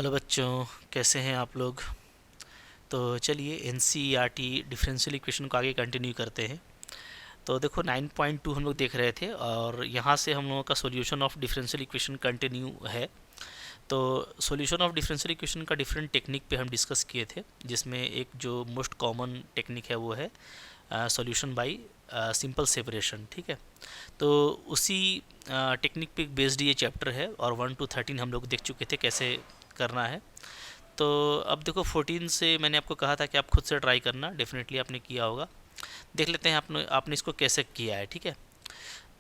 Hello बच्चों, कैसे हैं आप लोग। तो चलिए एनसीईआरटी डिफरेंशियल इक्वेशन को आगे कंटिन्यू करते हैं। तो देखो 9.2 हम लोग देख रहे थे और यहाँ से हम लोगों का solution of differential equation continue है। तो सॉल्यूशन ऑफ डिफरेंशियल इक्वेशन का डिफरेंट टेक्निक पे हम डिस्कस किए थे, जिसमें एक जो मोस्ट कॉमन टेक्निक है वो है सॉल्यूशन बाय सिंपल सेपरेशन। ठीक है, तो उसी टेक्निक पे बेस्ड ये चैप्टर है और 1 to 13 हम लोग देख चुके थे कैसे करना है। तो अब देखो 14 से मैंने आपको कहा था कि आप खुद से ट्राई करना, डेफिनेटली आपने किया होगा। देख लेते हैं आपने आपने इसको कैसे किया है। ठीक है,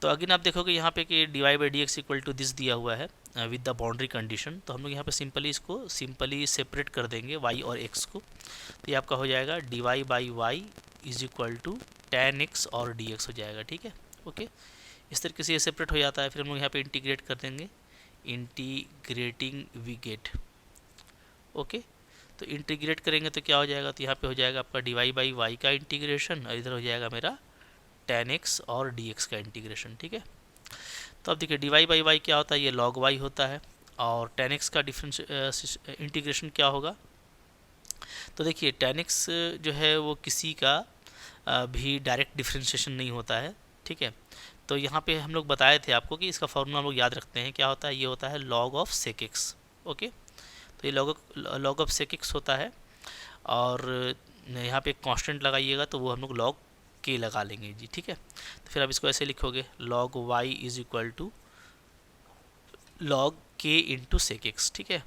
तो अगेन आप देखोगे यहाँ पे कि D Y by D X equal to this दिया हुआ है विद द बाउंड्री कंडीशन। तो हम लोग यहाँ पे सिंपली सेपरेट कर देंगे वाई और एक्स को। तो ये आपका हो जाएगा D Y by Y is equal to ten X और डी एक्स हो जाएगा। ठीक है, ओके, इस तरीके से ये सेपरेट हो जाता है। फिर हम लोग यहाँ पे इंटीग्रेट कर देंगे, इंटीग्रेटिंग वी गेट। ओके, तो इंटीग्रेट करेंगे तो क्या हो जाएगा, तो यहाँ पे हो जाएगा आपका डी वाई बाई वाई का इंटीग्रेशन और इधर हो जाएगा मेरा टेन एक्स और डी एक्स का इंटीग्रेशन। ठीक है, तो अब देखिए डी वाई बाई वाई क्या होता है, ये लॉग वाई होता है। और टेन एक्स का डिफरेंस इंटीग्रेशन क्या होगा, तो देखिए टेन एक्स जो है वो किसी का भी डायरेक्ट डिफ्रेंशिएशन नहीं होता है। ठीक है, तो यहाँ पे हम लोग बताए थे आपको कि इसका फॉर्मूला हम लोग याद रखते हैं, क्या होता है, ये होता है log of sec X. Okay, तो ये लॉग ऑफ सेक एक्स होता है और यहाँ पे एक कांस्टेंट लगाइएगा तो वो हम लोग लॉग के लगा लेंगे जी। ठीक है, तो फिर आप इसको ऐसे लिखोगे, log Y is equal to log K into sec X. ठीक है,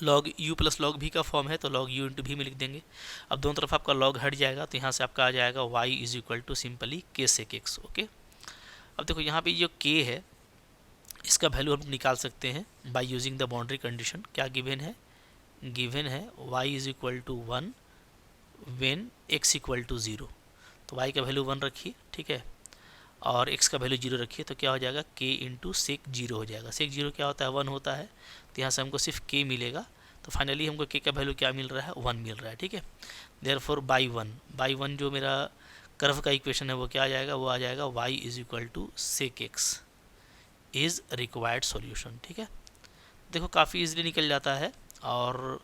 लॉग यू प्लस लॉग भी का फॉर्म है तो लॉग यू इंटू भी में लिख देंगे। अब दोनों तरफ आपका लॉग हट जाएगा तो यहाँ से आपका आ जाएगा Y is equal to simply K sec X. Okay, अब देखो यहाँ पे जो के है इसका वैल्यू हम निकाल सकते हैं by using the boundary condition. क्या गिवन है, गिवन है y is equal to 1 when x equal to 0। तो y का वैल्यू 1 रखिए, ठीक है, और x का वैल्यू 0 रखिए। तो क्या हो जाएगा, k इंटू सेक 0 हो जाएगा। सेक 0 क्या होता है, 1 होता है। तो यहाँ से हमको सिर्फ k मिलेगा। तो फाइनली हमको k का वैल्यू क्या मिल रहा है, 1 मिल रहा है। ठीक है, देयरफॉर बाई वन जो मेरा कर्व का इक्वेशन है वो क्या आ जाएगा, वो आ जाएगा y is equal to sec X is required solution. ठीक है, देखो काफ़ी इजीली निकल जाता है और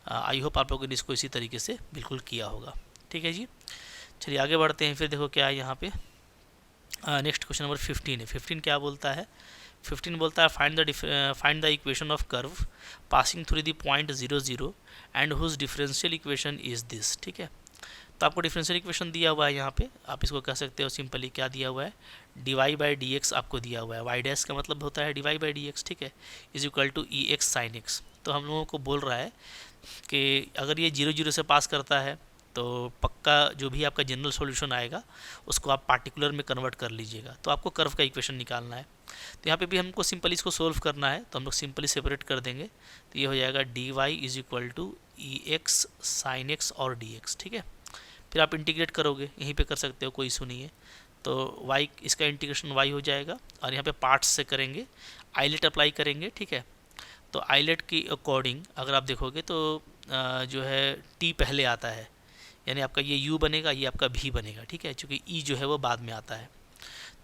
आई होप आप लोगों ने इसको इसी तरीके से बिल्कुल किया होगा। ठीक है जी, चलिए आगे बढ़ते हैं। फिर देखो क्या है यहाँ पे, नेक्स्ट क्वेश्चन नंबर 15 है। 15 क्या बोलता है, 15 बोलता है find the equation of curve passing through the point 0 0 and whose differential equation is this. ठीक है, तो आपको डिफरेंशियल इक्वेशन दिया हुआ है यहाँ पे, आप इसको कह सकते हो सिंपली क्या दिया हुआ है, D Y by D X आपको दिया हुआ है। वाई डैश का मतलब होता है D Y by D X. ठीक है, is equal to E x sine X. तो हम लोगों को बोल रहा है कि अगर ये 0 0 से पास करता है तो पक्का जो भी आपका जनरल सॉल्यूशन आएगा उसको आप पार्टिकुलर में कन्वर्ट कर लीजिएगा। तो आपको कर्व का इक्वेशन निकालना है। तो यहाँ पे भी हमको सिंपली इसको सोल्व करना है, तो हम लोग सिंपली सेपरेट कर देंगे। तो ये हो जाएगा D Y is equal to E x sine X और डी एक्स। ठीक है, फिर आप इंटीग्रेट करोगे, यहीं पे कर सकते हो, कोई इशू नहीं है। तो y इसका इंटीग्रेशन y हो जाएगा और यहाँ पे पार्ट्स से करेंगे, आइलेट अप्लाई करेंगे। ठीक है, तो आइलेट की अकॉर्डिंग अगर आप देखोगे तो जो है t पहले आता है, यानी आपका ये u बनेगा, ये आपका v बनेगा। ठीक है, चूँकि e जो है वो बाद में आता है।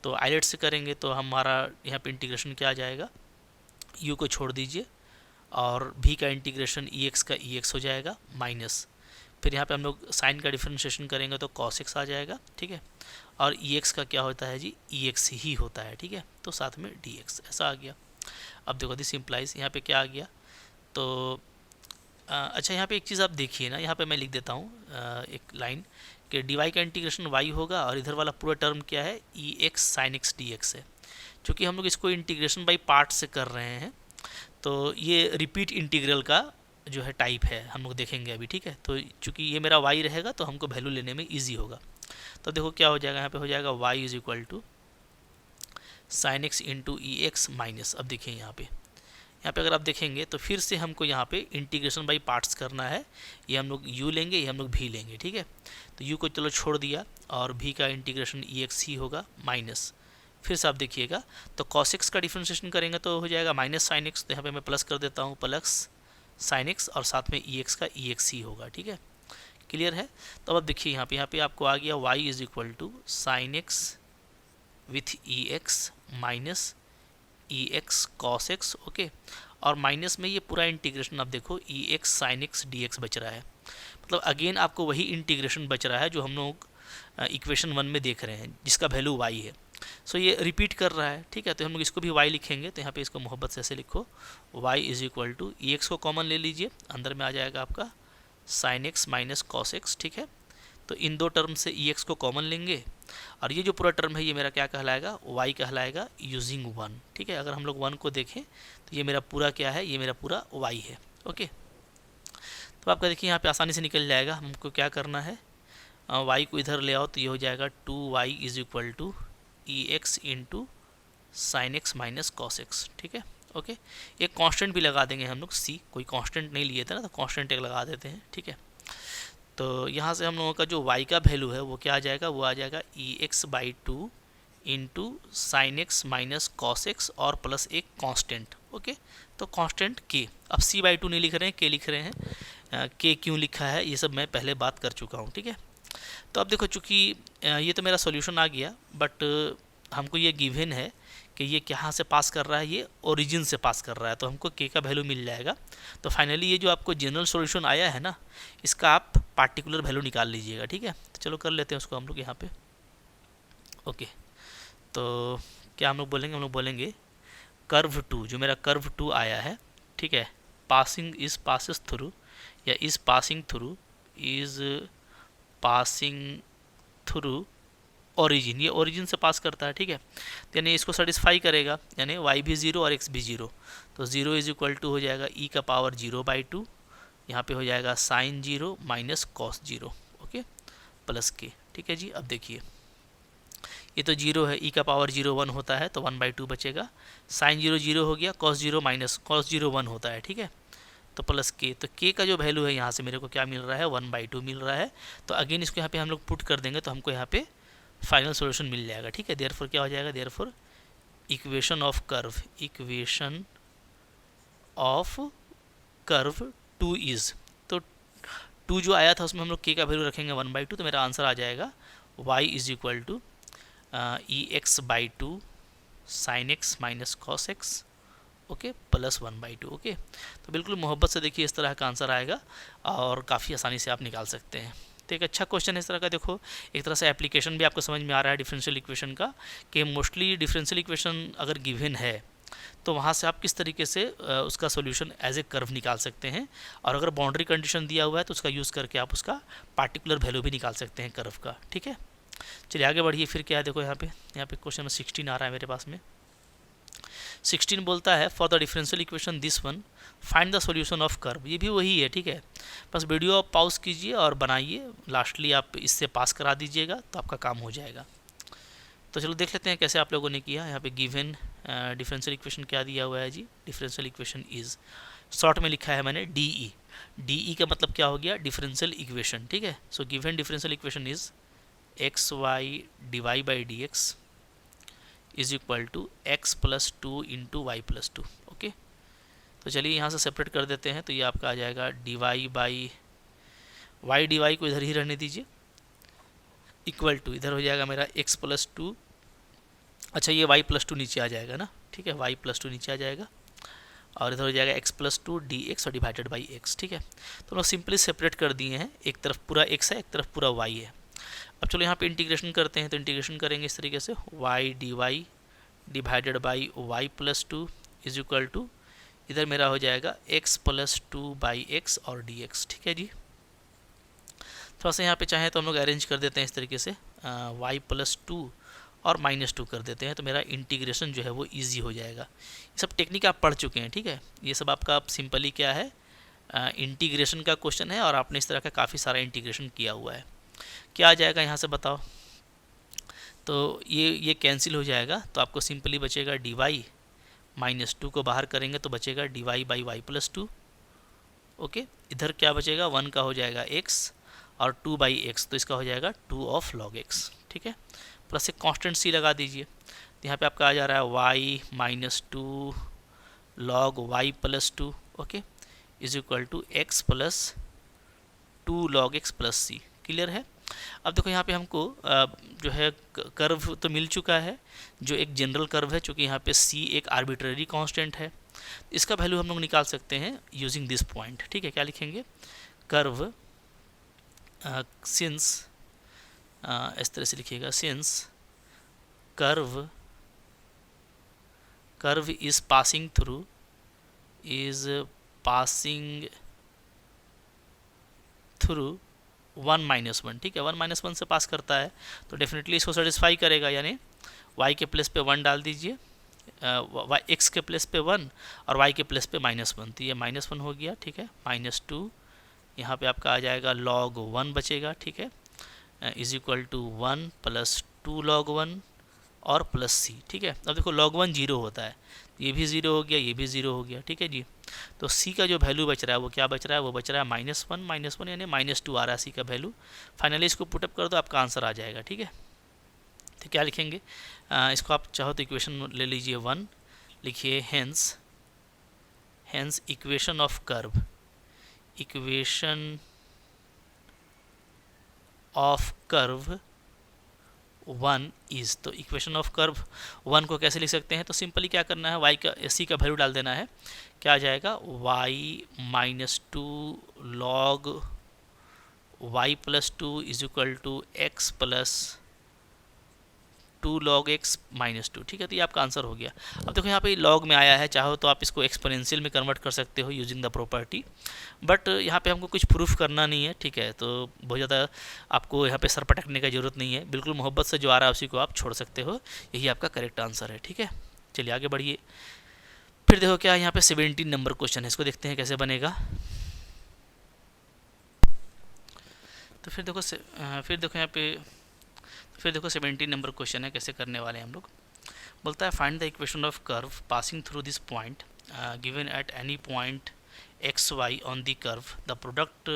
तो आइलेट से करेंगे तो हमारा यहाँ पे इंटीग्रेशन क्या आ जाएगा, u को छोड़ दीजिए और v का इंटीग्रेशन ex का ex हो जाएगा माइनस, फिर यहाँ पे हम लोग साइन का डिफरेंशिएशन करेंगे तो cos x आ जाएगा। ठीक है, और ex का क्या होता है जी, ex ही होता है। ठीक है, तो साथ में dx ऐसा आ गया। अब देखो दिस इम्प्लाइज यहाँ पे क्या आ गया, तो अच्छा यहाँ पे एक चीज़ आप देखिए ना, यहाँ पे मैं लिख देता हूँ एक लाइन कि डी वाई का इंटीग्रेशन y होगा और इधर वाला पूरा टर्म क्या है, e x sine x d x है। चूँकि हम लोग इसको इंटीग्रेशन बाई पार्ट से कर रहे हैं तो ये रिपीट इंटीग्रल का जो है टाइप है, हम लोग देखेंगे अभी। ठीक है, तो चूंकि ये मेरा y रहेगा तो हमको वैल्यू लेने में इजी होगा। तो देखो क्या हो जाएगा, यहाँ पे हो जाएगा y is equal to sine X into E x minus. अब देखिए यहाँ पे अगर आप देखेंगे तो फिर से हमको यहाँ पे इंटीग्रेशन बाई पार्ट्स करना है। ये हम लोग u लेंगे, ये हम लोग v लेंगे। ठीक है, तो u को चलो छोड़ दिया और v का इंटीग्रेशन ई एक्स ही होगा माइनस। फिर से आप देखिएगा तो cos x का डिफ्रेंशिएशन करेंगे तो हो जाएगा माइनस साइन एक्स। तो यहाँ पे मैं प्लस कर देता हूँ, प्लस साइन एक्स और साथ में ई एक्स का ई एक्स ही होगा। ठीक है, क्लियर है। तो अब देखिए यहाँ पे आपको आ गया y is equal to sine x with e x minus e x cos x. Okay, और माइनस में ये पूरा इंटीग्रेशन आप देखो e x sine x d x बच रहा है। मतलब अगेन आपको वही इंटीग्रेशन बच रहा है जो हम लोग इक्वेशन 1 में देख रहे हैं, जिसका वैल्यू y है। सो ये रिपीट कर रहा है, ठीक है। तो हम लोग इसको भी y लिखेंगे, तो यहाँ पे इसको मोहब्बत से ऐसे लिखो, y is equal to E X को कॉमन ले लीजिए, अंदर में आ जाएगा आपका sine x minus cos X, ठीक है। तो इन दो टर्म से ई एक्स को कॉमन लेंगे और ये जो पूरा टर्म है ये मेरा क्या कहलाएगा, y कहलाएगा यूजिंग 1, ठीक है। अगर हम लोग 1 को देखें तो ये मेरा पूरा क्या है, ये मेरा पूरा y है, ओके। तो आपका देखिए यहाँ पे आसानी से निकल जाएगा। हमको क्या करना है, y को इधर ले आओ तो ये हो जाएगा 2y is equal to E X into sine x minus cos X, ठीक है, ओके। एक कांस्टेंट भी लगा देंगे हम लोग, c, कोई कांस्टेंट नहीं लिए थे ना, तो कांस्टेंट एक लगा देते हैं, ठीक है। तो यहाँ से हम लोगों का जो y का वैल्यू है वो क्या आ जाएगा, वो आ जाएगा e x by 2 into sine x minus cos x और प्लस एक कांस्टेंट, ओके। तो कांस्टेंट k, अब c बाई 2 नहीं लिख रहे हैं, k लिख रहे हैं। k क्यों लिखा है ये सब मैं पहले बात कर चुका हूँ, ठीक है। तो अब देखो, चूँकि ये तो मेरा सॉल्यूशन आ गया, बट हमको ये गिवन है कि ये कहाँ से पास कर रहा है, ये ओरिजिन से पास कर रहा है, तो हमको k का वैल्यू मिल जाएगा। तो फाइनली ये जो आपको जनरल सॉल्यूशन आया है ना, इसका आप पार्टिकुलर वैल्यू निकाल लीजिएगा, ठीक है। तो चलो कर लेते हैं उसको हम लोग यहाँ पे, ओके। तो क्या हम लोग बोलेंगे, हम लोग बोलेंगे कर्व 2, जो मेरा कर्व 2 आया है, ठीक है, पासिंग इज पासिस थ्रू या is passing through is passing through origin, ये ओरिजिन से पास करता है, ठीक है। तो यानी इसको सेटिस्फाई करेगा, यानी y भी 0 और x भी 0, तो 0 इज इक्वल टू हो जाएगा e का पावर 0/2, यहाँ पे हो जाएगा sine 0 minus cos 0, okay, plus k, ठीक है जी। अब देखिए ये तो 0 है, e का पावर 0 1 होता है, तो 1/2 बचेगा, साइन 0 0 हो गया, कॉस 0 माइनस कॉस 0 1 होता है, ठीक है। तो प्लस k, तो k का जो वैल्यू है यहाँ से मेरे को क्या मिल रहा है, 1/2 मिल रहा है। तो अगेन इसको यहाँ पे हम लोग पुट कर देंगे तो हमको यहाँ पे फाइनल सॉल्यूशन मिल जाएगा, ठीक है। देयरफॉर क्या हो जाएगा, therefore equation of curve, equation of curve 2 is, तो 2 जो आया था उसमें हम लोग k का वैल्यू रखेंगे 1/2, तो मेरा आंसर आ जाएगा y is equal to E x by 2 sine x minus cos x, okay, plus 1/2, okay. तो बिल्कुल मोहब्बत से देखिए इस तरह का आंसर आएगा और काफ़ी आसानी से आप निकाल सकते हैं। तो एक अच्छा क्वेश्चन है इस तरह का। देखो एक तरह से एप्लीकेशन भी आपको समझ में आ रहा है डिफरेंशियल इक्वेशन का, कि मोस्टली डिफरेंशियल इक्वेशन अगर गिवन है तो वहाँ से आप किस तरीके से उसका सोल्यूशन एज ए कर्व निकाल सकते हैं, और अगर बाउंड्री कंडीशन दिया हुआ है तो उसका यूज़ करके आप उसका पार्टिकुलर वैल्यू भी निकाल सकते हैं कर्व का, ठीक है। चलिए आगे बढ़िए, फिर क्या है, देखो यहाँ पे क्वेश्चन नंबर 16 आ रहा है मेरे पास में। 16 बोलता है for the differential equation this one find the solution of curve. ये भी वही है, ठीक है। बस वीडियो आप पॉज कीजिए और बनाइए, लास्टली आप इससे पास करा दीजिएगा तो आपका काम हो जाएगा। तो चलो देख लेते हैं कैसे आप लोगों ने किया। यहाँ पे गिवन डिफरेंशियल इक्वेशन क्या दिया हुआ है जी, डिफरेंशियल इक्वेशन इज, शॉर्ट में लिखा है मैंने DE। DE का मतलब क्या हो गया, डिफरेंशियल इक्वेशन, ठीक है। So given differential equation is X Y D Y by D X is equal to X plus 2 into Y plus 2, okay. तो चलिए यहाँ से सेपरेट कर देते हैं, तो ये आपका आ जाएगा D Y by Y, D Y को इधर ही रहने दीजिए, इक्वल टू इधर हो जाएगा मेरा एक्स प्लस 2, अच्छा ये वाई प्लस 2 नीचे आ जाएगा ना, ठीक है, वाई प्लस 2 नीचे आ जाएगा, और इधर हो जाएगा एक्स प्लस 2 डी एक्स और डिवाइडेड बाई एक्स, ठीक है। तो लोग सिंपली सेपरेट कर दिए हैं, एक तरफ पूरा एक्स है, एक तरफ पूरा वाई है। अब चलो यहाँ पे इंटीग्रेशन करते हैं, तो इंटीग्रेशन करेंगे इस तरीके से, Y D Y divided by Y plus 2 is equal to, इधर मेरा हो जाएगा एक्स प्लस 2 बाई एक्स और डी एक्स, ठीक है जी। थोड़ा सा यहाँ पे चाहें तो हम लोग अरेंज कर देते हैं इस तरीके से, वाई प्लस 2 और माइनस 2 कर देते हैं, तो मेरा इंटीग्रेशन जो है वो ईजी हो जाएगा। ये सब टेक्निक आप पढ़ चुके हैं, ठीक है। ये सब आपका सिंपली क्या है, इंटीग्रेशन का क्वेश्चन है, और आपने इस तरह का काफ़ी सारा इंटीग्रेशन किया हुआ है। क्या आ जाएगा यहाँ से बताओ, तो ये कैंसिल हो जाएगा, तो आपको सिंपली बचेगा डी वाई, माइनस 2 को बाहर करेंगे तो बचेगा D Y by Y plus 2, okay. इधर क्या बचेगा, 1 का हो जाएगा x और 2 बाई एक्स, तो इसका हो जाएगा 2 ऑफ लॉग x, ठीक है। प्लस एक कांस्टेंट c लगा दीजिए, तो यहाँ पे आपका आ जा रहा है y minus 2 log y plus 2, okay, is equal to X plus 2 log x plus c। Clear है। अब देखो यहाँ पे हमको जो है कर्व तो मिल चुका है, जो एक जनरल कर्व है, चूँकि यहाँ पे c एक आर्बिट्ररी कांस्टेंट है, इसका वैल्यू हम लोग निकाल सकते हैं यूजिंग दिस पॉइंट, ठीक है। क्या लिखेंगे, कर्व सिंस, इस तरह से लिखिएगा, since curve is passing through 1 - 1, ठीक है। 1 - 1 से पास करता है तो डेफिनेटली इसको सेटिस्फाई करेगा, यानी y के प्लेस पे 1 डाल दीजिए, x के प्लेस पे 1 और y के प्लेस पे -1, तो ये -1 हो गया, ठीक है। -2 यहाँ पे आपका आ जाएगा, log 1 बचेगा, ठीक है, इज इक्वल टू 1 + 2 log 1 और प्लस c, ठीक है। अब देखो log 1 0 होता है, ये भी 0 हो गया, ये भी 0 हो गया, ठीक है जी। तो c का जो वैल्यू बच रहा है वो क्या बच रहा है, वो बच रहा है -1 यानी -2 आ रहा है c का वैल्यू। फाइनली इसको पुटअप कर दो, आपका आंसर आ जाएगा, ठीक है। तो क्या लिखेंगे, इसको आप चाहो तो इक्वेशन ले लीजिए 1, लिखिए hence equation of curve 1 is, तो इक्वेशन ऑफ कर्व 1 को कैसे लिख सकते हैं, तो सिंपली क्या करना है, y का c का वैल्यू डाल देना है। क्या आ जाएगा, y - 2 log y + 2 is equal to x + 2 log x - 2, ठीक है। तो ये आपका आंसर हो गया। अब देखो यहाँ पे log में आया है, चाहो तो आप इसको एक्सपोनेंशियल में कन्वर्ट कर सकते हो यूजिंग द प्रॉपर्टी, बट यहाँ पे हमको कुछ प्रूफ करना नहीं है, ठीक है। तो बहुत ज़्यादा आपको यहाँ पे सर पटकने की ज़रूरत नहीं है, बिल्कुल मोहब्बत से जो आ रहा है उसी को आप छोड़ सकते हो, यही आपका करेक्ट आंसर है, ठीक है। चलिए आगे बढ़िए। फिर देखो क्या यहाँ पे 17 नंबर क्वेश्चन है, इसको देखते हैं कैसे बनेगा। तो फिर देखो 17 नंबर क्वेश्चन है, कैसे करने वाले हैं हम लोग। बोलता है find the equation of curve passing through this point given at any point X Y on the curve, the product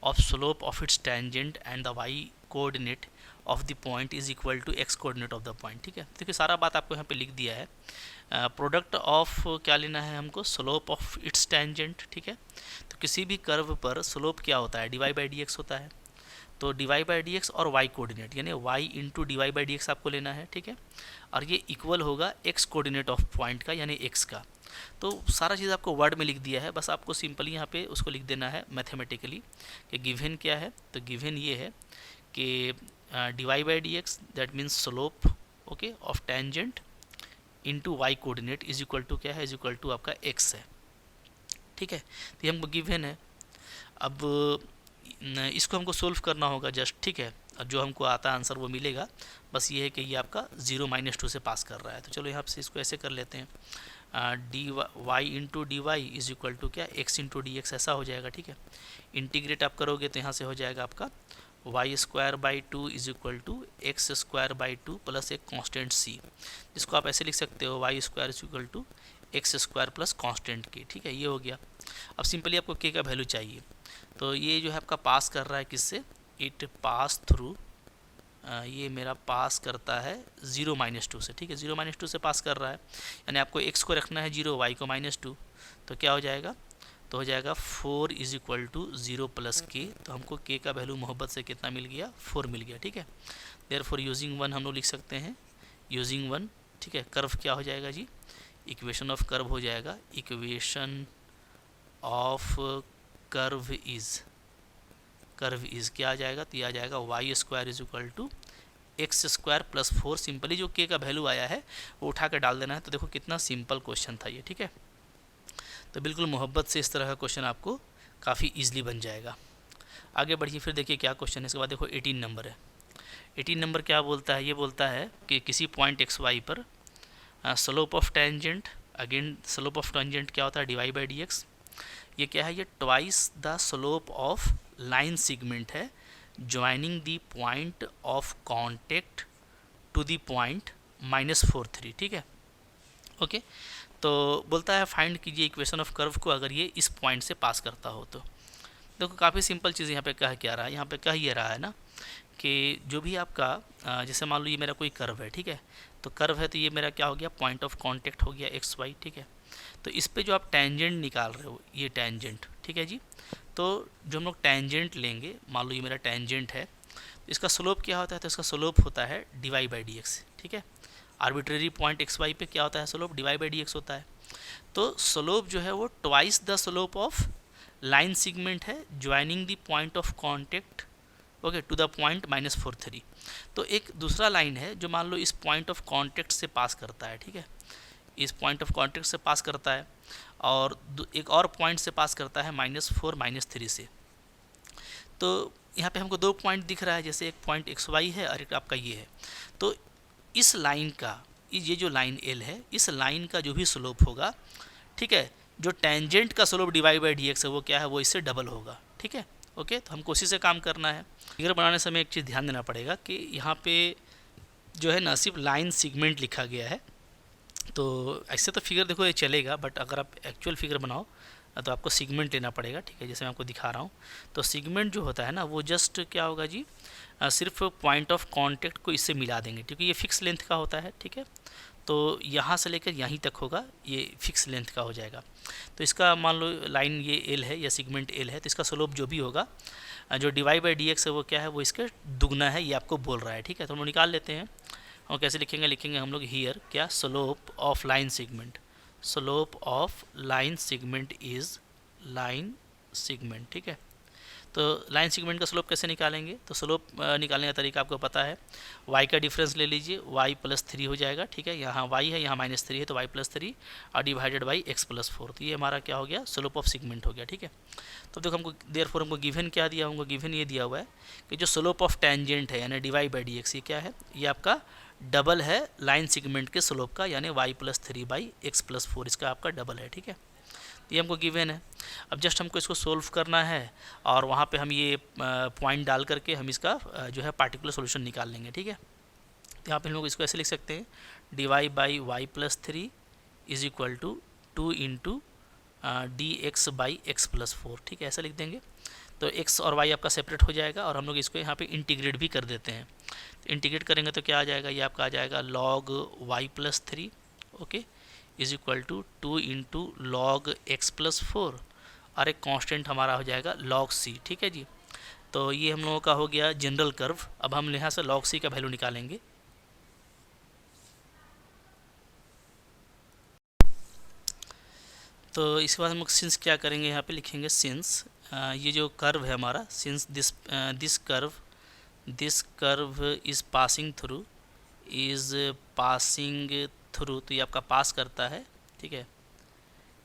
of slope of its tangent and the Y coordinate of the point is equal to X coordinate of the point, ठीक है। देखिए सारा बात आपको यहाँ पे लिख दिया है। प्रोडक्ट ऑफ क्या लेना है हमको, स्लोप ऑफ इट्स टेंजेंट, ठीक है। तो किसी भी कर्व पर स्लोप क्या होता है, dy/dx होता है। तो dy/dx और y कोऑर्डिनेट यानी y इंटू dy/dx आपको लेना है, ठीक है। और ये इक्वल होगा x कोऑर्डिनेट ऑफ पॉइंट का यानी x का। तो सारा चीज़ आपको वर्ड में लिख दिया है, बस आपको सिंपली यहाँ पे उसको लिख देना है मैथमेटिकली कि गिवन क्या है। तो गिवन ये है कि dy/dx that means slope, okay, of tangent into y coordinate is equal to क्या है, इज इक्वल टू आपका x है, ठीक है। तो ये हमको गिवन है। अब इसको हमको सोल्व करना होगा जस्ट, ठीक है। अब जो हमको आता आंसर वो मिलेगा, बस ये है कि ये आपका 0 - 2 से पास कर रहा है। तो चलो यहाँ से इसको ऐसे कर लेते हैं, y into D Y is equal to क्या, x इंटू डी एक्स, ऐसा हो जाएगा, ठीक है। इंटीग्रेट आप करोगे तो यहाँ से हो जाएगा आपका y²/2 is equal to x²/2 plus एक कॉन्स्टेंट c, जिसको आप ऐसे लिख सकते हो y² is equal to x² plus constant k, ठीक है। ये हो गया। अब सिंपली आपको k का वैल्यू चाहिए, तो ये जो है आपका पास कर रहा है किससे, इट पास थ्रू, ये मेरा पास करता है 0 - 2 से, ठीक है। 0 - 2 से पास कर रहा है, यानी आपको x को रखना है 0, y को -2, तो क्या हो जाएगा, तो हो जाएगा 4 is equal to 0 plus k। तो हमको k का वैल्यू मोहब्बत से कितना मिल गया, 4 मिल गया, ठीक है। देयरफॉर यूजिंग 1 हम लोग लिख सकते हैं, यूजिंग 1, ठीक है। कर्व क्या हो जाएगा जी, इक्वेशन ऑफ कर्व हो जाएगा, इक्वेशन ऑफ कर्व इज क्या आ जाएगा, तो ये आ जाएगा y² is equal to x² plus 4। Simply जो k का वैल्यू आया है वो उठा कर डाल देना है। तो देखो कितना सिंपल क्वेश्चन था ये, ठीक है। तो बिल्कुल मोहब्बत से इस तरह का क्वेश्चन आपको काफ़ी ईजिली बन जाएगा। आगे बढ़िए, फिर देखिए क्या क्वेश्चन है। इसके बाद देखो 18 नंबर है। 18 नंबर क्या बोलता है, ये बोलता है कि किसी पॉइंट XY पर slope of tangent, again slope of tangent क्या होता है, dy/dx। ये क्या है, ये twice the slope of line segment है joining the point of contact to the point -4 3, ठीक है, ओके। तो बोलता है फाइंड कीजिए इक्वेशन ऑफ कर्व को अगर ये इस पॉइंट से पास करता हो। तो देखो काफ़ी सिंपल चीज़ यहाँ पे कह क्या रहा है, यहाँ पे कह ये रहा है ना कि जो भी आपका जैसे मान लो ये मेरा कोई कर्व है, ठीक है। तो कर्व है तो ये मेरा क्या हो गया, पॉइंट ऑफ कांटेक्ट हो गया XY, ठीक है। तो इस पे जो आप टेंजेंट निकाल रहे हो, ये टेंजेंट, ठीक है जी। तो जो हम लोग टेंजेंट लेंगे, मान लो ये मेरा टेंजेंट है, तो इसका स्लोप क्या होता है, तो इसका स्लोप होता है dy/dx, ठीक है। आर्बिट्रेरी पॉइंट XY पे क्या होता है स्लोप, dy/dx होता है। तो स्लोप जो है वो twice the slope of line segment है joining the point of contact okay to the point -43। तो एक दूसरा लाइन है जो मान लो इस पॉइंट ऑफ कांटेक्ट से पास करता है, ठीक है, इस पॉइंट ऑफ कांटेक्ट से पास करता है और एक और पॉइंट से पास करता है -4 -3 से। तो यहाँ पे हमको दो पॉइंट दिख रहा है, जैसे एक पॉइंट XY है और एक आपका ये है। तो इस लाइन का ये जो लाइन L है, इस लाइन का जो भी स्लोप होगा, ठीक है, जो टेंजेंट का स्लोप डिवाइड बाई dx है वो क्या है, वो इससे डबल होगा, ठीक है। ओके, तो हमको उसी से काम करना है। फिगर बनाने समय एक चीज़ ध्यान देना पड़ेगा कि यहाँ पे जो है ना सिर्फ लाइन सेगमेंट लिखा गया है, तो ऐसे तो फिगर देखो ये चलेगा, बट अगर आप एक्चुअल फिगर बनाओ तो आपको सेगमेंट लेना पड़ेगा, ठीक है, जैसे मैं आपको दिखा रहा हूँ। तो सेगमेंट जो होता है ना वो जस्ट क्या होगा जी, सिर्फ पॉइंट ऑफ कांटेक्ट को इससे मिला देंगे, क्योंकि ये फिक्स लेंथ का होता है, ठीक है। तो यहाँ से लेकर यहीं तक होगा, ये फिक्स लेंथ का हो जाएगा। तो इसका मान लो लाइन ये एल है या सेगमेंट एल है, तो इसका स्लोप जो भी होगा जो डिवाइड बाई dx है वो क्या है, वो इसके दुगना है, ये आपको बोल रहा है, ठीक है। तो हम लोग निकाल लेते हैं। और कैसे लिखेंगे हम लोग हियर क्या, slope of line segment, slope of line segment is line segment, ठीक है। तो लाइन सेगमेंट का स्लोप कैसे निकालेंगे, तो स्लोप निकालने का तरीका आपको पता है, y का डिफरेंस ले लीजिए, y +3 हो जाएगा, ठीक है, यहाँ y है, यहाँ -3 है, तो y +3 और डिवाइडेड बाई x +4, तो ये हमारा क्या हो गया, स्लोप ऑफ सेगमेंट हो गया, ठीक है। तो देखो हमको देयरफॉर हमको गिवन क्या दिया, हमको गिवन ये दिया हुआ है कि जो स्लोप ऑफ टेंजेंट है यानी डिवाइड बाई dx, ये क्या है, ये आपका डबल है लाइन सेगमेंट के स्लोप का, यानी y +3 बाई x +4, इसका आपका डबल है, ठीक है। ये हमको गिवन है। अब जस्ट हमको इसको सोल्व करना है और वहाँ पे हम ये पॉइंट डाल करके हम इसका जो है पार्टिकुलर सॉल्यूशन निकाल लेंगे, ठीक है। तो यहाँ पे हम लोग इसको ऐसे लिख सकते हैं, divide by y +3 is equal to 2 into dx by x +4, ठीक है, ऐसा लिख देंगे। तो x और y आपका सेपरेट हो जाएगा और हम लोग इसको यहाँ पे इंटीग्रेट भी कर देते हैं। तो इंटीग्रेट करेंगे तो क्या आ जाएगा, ये आपका आ जाएगा log y +3 okay is equal to 2 into log x +4 और एक कांस्टेंट हमारा हो जाएगा log c, ठीक है जी। तो ये हम लोगों का हो गया जनरल कर्व। अब हम यहाँ से log c का वैल्यू निकालेंगे। तो इसके बाद हम लोग सिंस क्या करेंगे, यहाँ पे लिखेंगे सिंस ये जो कर्व है हमारा, since this curve is passing through, तो ये आपका पास करता है, ठीक है,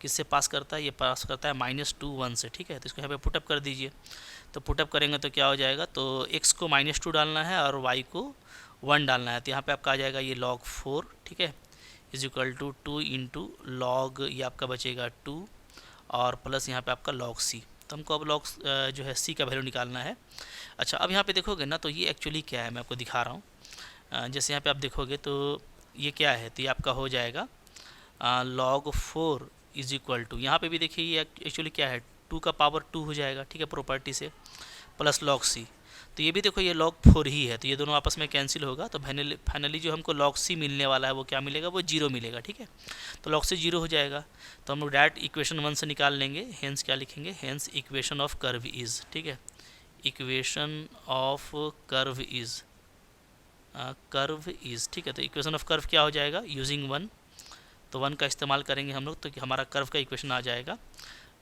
किससे पास करता है, ये पास करता है -2 1 से, ठीक है। तो इसको यहाँ पे पुटअप कर दीजिए। तो पुटअप करेंगे तो क्या हो जाएगा, तो x को -2 डालना है और y को 1 डालना है, तो यहाँ पे आपका आ जाएगा ये log 4, ठीक है, is equal to 2 into log, ये आपका बचेगा 2 और प्लस यहाँ पे आपका log c। तो हमको अब log जो है c का वैल्यू निकालना है। अच्छा, अब यहाँ पे देखोगे ना, तो ये एक्चुअली क्या है मैं आपको दिखा रहा हूँ। जैसे यहाँ पे आप देखोगे तो ये क्या है, तो ये आपका हो जाएगा log 4 इज इक्वल टू, यहाँ पे भी देखिए ये एक्चुअली क्या है, 2 का पावर 2 हो जाएगा, ठीक है, प्रॉपर्टी से, प्लस log c। तो ये भी देखो ये log 4 ही है, तो ये दोनों आपस में कैंसिल होगा। तो फाइनली जो हमको log c मिलने वाला है वो क्या मिलेगा, वो 0 मिलेगा, ठीक है। तो log c 0 हो जाएगा। तो हम लोग डायरेक्ट इक्वेशन 1 से निकाल लेंगे। हेंस क्या लिखेंगे, hence equation of curve is, ठीक है, इक्वेशन ऑफ कर्व इज़ ठीक है। तो इक्वेशन ऑफ कर्व क्या हो जाएगा, यूजिंग 1, तो 1 का इस्तेमाल करेंगे हम लोग, तो कि हमारा कर्व का इक्वेशन आ जाएगा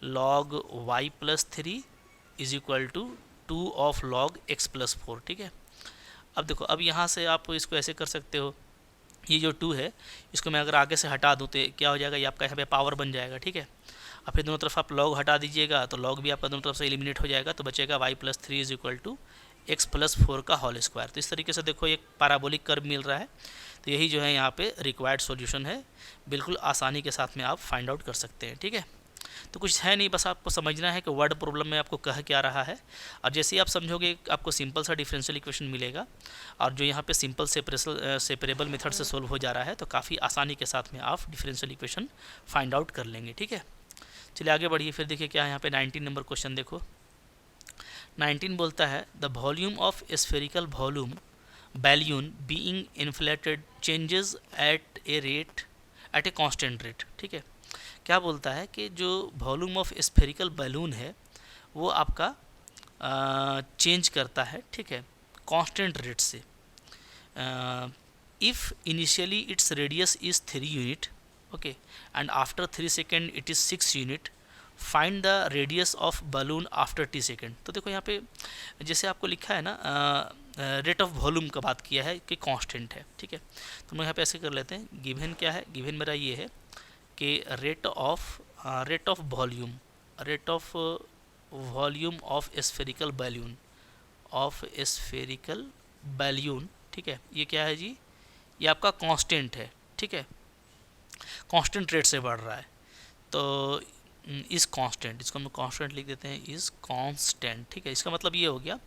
log y +3 is equal to 2 of log x +4, ठीक है। अब देखो, अब यहाँ से आप इसको ऐसे कर सकते हो, ये जो 2 है इसको मैं अगर आगे से हटा दूँ तो क्या हो जाएगा, ये आपका यहाँ पे पावर बन जाएगा, ठीक है। और फिर दोनों तरफ आप log हटा दीजिएगा तो log भी आपका दोनों तरफ से एलिमिनेट हो जाएगा, तो बचेगा y +3 is equal to x +4 का होल स्क्वायर। तो इस तरीके से देखो एक पैराबोलिक कर्व मिल रहा है। तो यही जो है यहाँ पे रिक्वायर्ड सॉल्यूशन है, बिल्कुल आसानी के साथ में आप फाइंड आउट कर सकते हैं, ठीक है। तो कुछ है नहीं, बस आपको समझना है कि वर्ड प्रॉब्लम में आपको कह क्या रहा है, और जैसे ही आप समझोगे आपको सिंपल सा डिफरेंशियल इक्वेशन मिलेगा, और जो यहाँ पे सिंपल सेपरेबल मेथड से सोल्व हो जा रहा है, तो काफ़ी आसानी के साथ में आप डिफरेंशियल इक्वेशन फाइंड आउट कर लेंगे, ठीक है। चलिए आगे बढ़िए, फिर देखिए क्या है यहाँ पे 19 नंबर क्वेश्चन देखो। 19 बोलता है the volume of spherical volume balloon being inflated changes at a constant rate, ठीक है। क्या बोलता है कि जो वॉल्यूम ऑफ स्फेरिकल बैलून है वो आपका चेंज करता है, ठीक है, कांस्टेंट रेट से। If initially its radius is 3 unit, okay, and after 3 second it is 6 unit, find the radius of balloon after T second. तो देखो यहाँ पे जैसे आपको लिखा है ना, रेट ऑफ वॉल्यूम का बात किया है कि कांस्टेंट है, ठीक है। तो हम यहाँ पे ऐसे कर लेते हैं, गिवन क्या है, गिवन मेरा ये है कि rate of volume of spherical balloon, ठीक है। ये क्या है जी, ये आपका कांस्टेंट है, ठीक है, कांस्टेंट रेट से बढ़ रहा है। तो इज़ कांस्टेंट, इसको हम कांस्टेंट लिख देते हैं, इज़ कांस्टेंट, ठीक है। इसका मतलब ये हो गया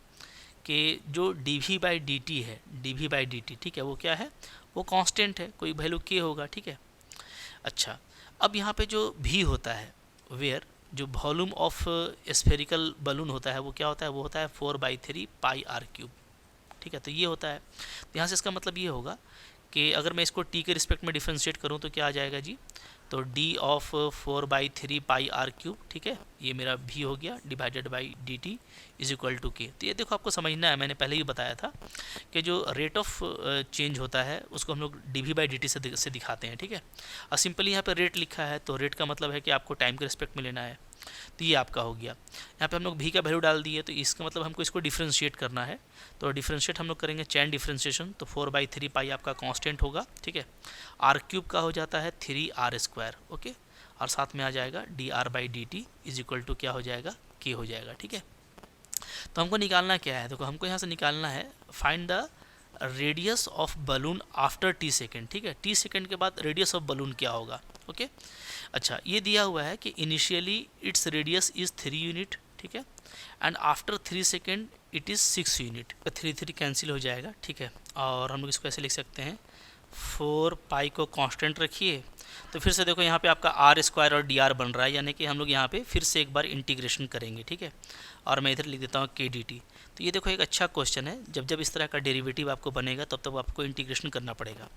कि जो dv/dt है, dv/dt, ठीक है, वो क्या है, वो कांस्टेंट है, कोई वैल्यू k होगा, ठीक है। अच्छा, अब यहाँ पे जो v होता है, वेयर जो वॉल्यूम ऑफ स्फेरिकल बलून होता है वो क्या होता है, वो होता है 4/3 पाई r क्यूब, ठीक है। तो ये होता है, तो यहाँ से इसका मतलब ये होगा कि अगर मैं इसको t के रिस्पेक्ट में डिफ्रेंशिएट करूँ तो क्या आ जाएगा जी, तो d of 4/3 pi r cube, ठीक है, ये मेरा v हो गया, divided by dt is equal to k। तो ये देखो आपको समझना है, मैंने पहले ही बताया था कि जो रेट ऑफ चेंज होता है उसको हम लोग dv/dt से दिखाते हैं, ठीक है। और सिंपली यहाँ पे रेट लिखा है, तो रेट का मतलब है कि आपको टाइम के रिस्पेक्ट में लेना है, तो ये आपका हो गया। यहाँ पे हम लोग v का वैल्यू डाल दिए, तो इसका मतलब हमको इसको डिफ्रेंशिएट करना है, तो डिफ्रेंशिएट हम लोग करेंगे चैन डिफ्रेंशिएशन, तो 4/3 पाई आपका कांस्टेंट होगा, ठीक है। r क्यूब का हो जाता है 3r², ओके, और साथ में आ जाएगा dr/dt इज इक्वल टू क्या हो जाएगा, k हो जाएगा, ठीक है। तो हमको निकालना क्या है, देखो हमको यहाँ से निकालना है find the radius of balloon after T second, ठीक है। टी सेकेंड के बाद रेडियस ऑफ बलून क्या होगा, ओके। अच्छा, ये दिया हुआ है कि initially its radius is 3 unit, ठीक है, and after 3 second it is 6 unit. 3 cancel हो जाएगा, ठीक है, और हम लोग इसको ऐसे लिख सकते हैं, 4 पाई को कांस्टेंट रखिए, तो फिर से देखो यहाँ पे आपका r² और dr बन रहा है, यानी कि हम लोग यहाँ पे फिर से एक बार इंटीग्रेशन करेंगे, ठीक है। और मैं इधर लिख देता हूँ kdt। तो ये देखो एक अच्छा क्वेश्चन है, जब इस तरह का डेरिवेटिव आपको बनेगा तब आपको इंटीग्रेशन करना पड़ेगा।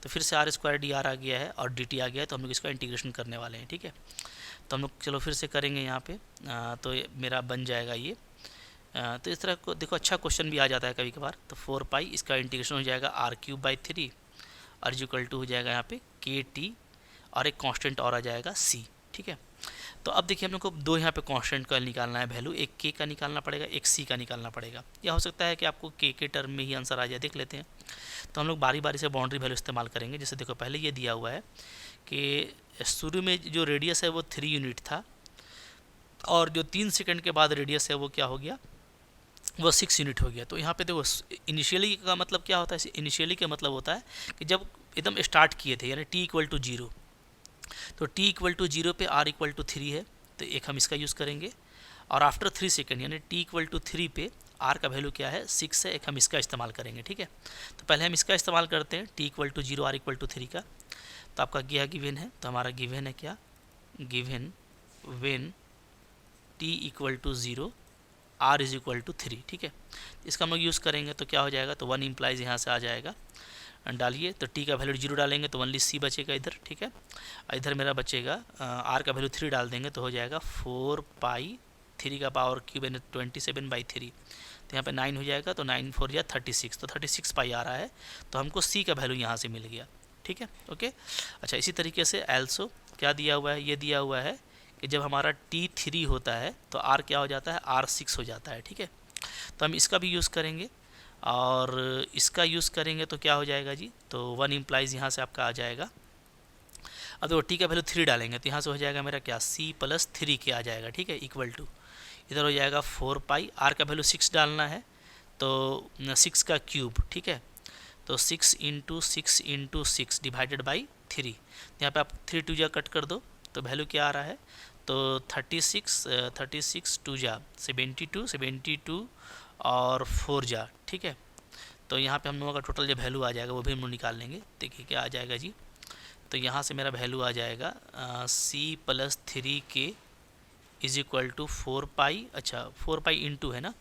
तो फिर से r² dr आ गया है और dt आ गया है, तो हम लोग इसका इंटीग्रेशन करने वाले हैं, ठीक है। तो हम लोग चलो फिर से करेंगे यहाँ पे, तो मेरा बन जाएगा ये। तो इस तरह को देखो अच्छा क्वेश्चन भी आ जाता है कभी कभार। तो 4 पाई इसका इंटीग्रेशन हो जाएगा r³/3 और इक्वल टू हो जाएगा यहाँ पे kt और एक कांस्टेंट और आ जाएगा c, ठीक है। तो अब देखिए हम लोग को दो यहाँ पे कांस्टेंट का निकालना है वैल्यू, एक k का निकालना पड़ेगा, एक c का निकालना पड़ेगा, या हो सकता है कि आपको k के टर्म में ही आंसर आ जाए, देख लेते हैं। तो हम लोग बारी बारी से बाउंड्री वैल्यू इस्तेमाल करेंगे। जैसे देखो पहले ये दिया हुआ है कि शुरू में जो रेडियस है वो 3 यूनिट था, और जो 3 सेकंड के बाद रेडियस है वो क्या हो गया, वो 6 यूनिट हो गया। तो यहाँ पे देखो इनिशियली का मतलब क्या होता है, इनिशियली का मतलब होता है कि जब एकदम स्टार्ट किए थे, यानी t = 0, तो t = 0 पे r = 3 है, तो एक हम इसका यूज़ करेंगे। और आफ्टर 3 सेकेंड यानी t = 3 पे r का वैल्यू क्या है, 6 है, एक हम इसका इस्तेमाल करेंगे, ठीक है। तो पहले हम इसका इस्तेमाल करते हैं, t = 0 r = 3 का। तो आपका क्या गिवन है, तो हमारा गिवन है क्या, गिवन व्हेन t = 0 r = 3, ठीक है। इसका हम लोग यूज़ करेंगे तो क्या हो जाएगा, तो 1 इम्प्लाइज यहाँ से आ जाएगा, डालिए, तो t का वैल्यू 0 डालेंगे तो ओनली c बचेगा इधर, ठीक है। इधर मेरा बचेगा r का वैल्यू 3 डाल देंगे तो हो जाएगा 4 पाई 3 का पावर क्यूब यानी 27/3। तो यहाँ पे 9 हो जाएगा, तो 9 4 या 36, तो 36 पाई आ रहा है, तो हमको c का वैल्यू यहाँ से मिल गया, ठीक है, ओके। अच्छा, इसी तरीके से एल्सो क्या दिया हुआ है, ये दिया हुआ है कि जब हमारा t3 होता है तो r क्या हो जाता है, r6 हो जाता है, ठीक है। तो हम इसका भी यूज़ करेंगे और इसका यूज़ करेंगे तो क्या हो जाएगा जी, तो 1 इम्प्लाइज यहाँ से आपका आ जाएगा। अब देखो t का वैल्यू 3 डालेंगे तो यहाँ से हो जाएगा मेरा क्या, c + 3 के आ जाएगा, ठीक है, इक्वल टू इधर हो जाएगा 4 पाई, r का वैल्यू 6 डालना है तो 6 का क्यूब, ठीक है, तो 6 × 6 × 6 डिवाइडेड बाई 3। यहाँ पे आप 3 2 जा कट कर दो तो वैल्यू क्या आ रहा है, तो 36 2 जा 72 और 4 जा, ठीक है। तो यहाँ पे हम लोगों का टोटल जो वैल्यू आ जाएगा वो भी हम लोग निकाल लेंगे। देखिए क्या आ जाएगा जी, तो यहाँ से मेरा वैल्यू आ जाएगा c + 3k = 4 पाई, अच्छा 4 पाई इंटू है ना,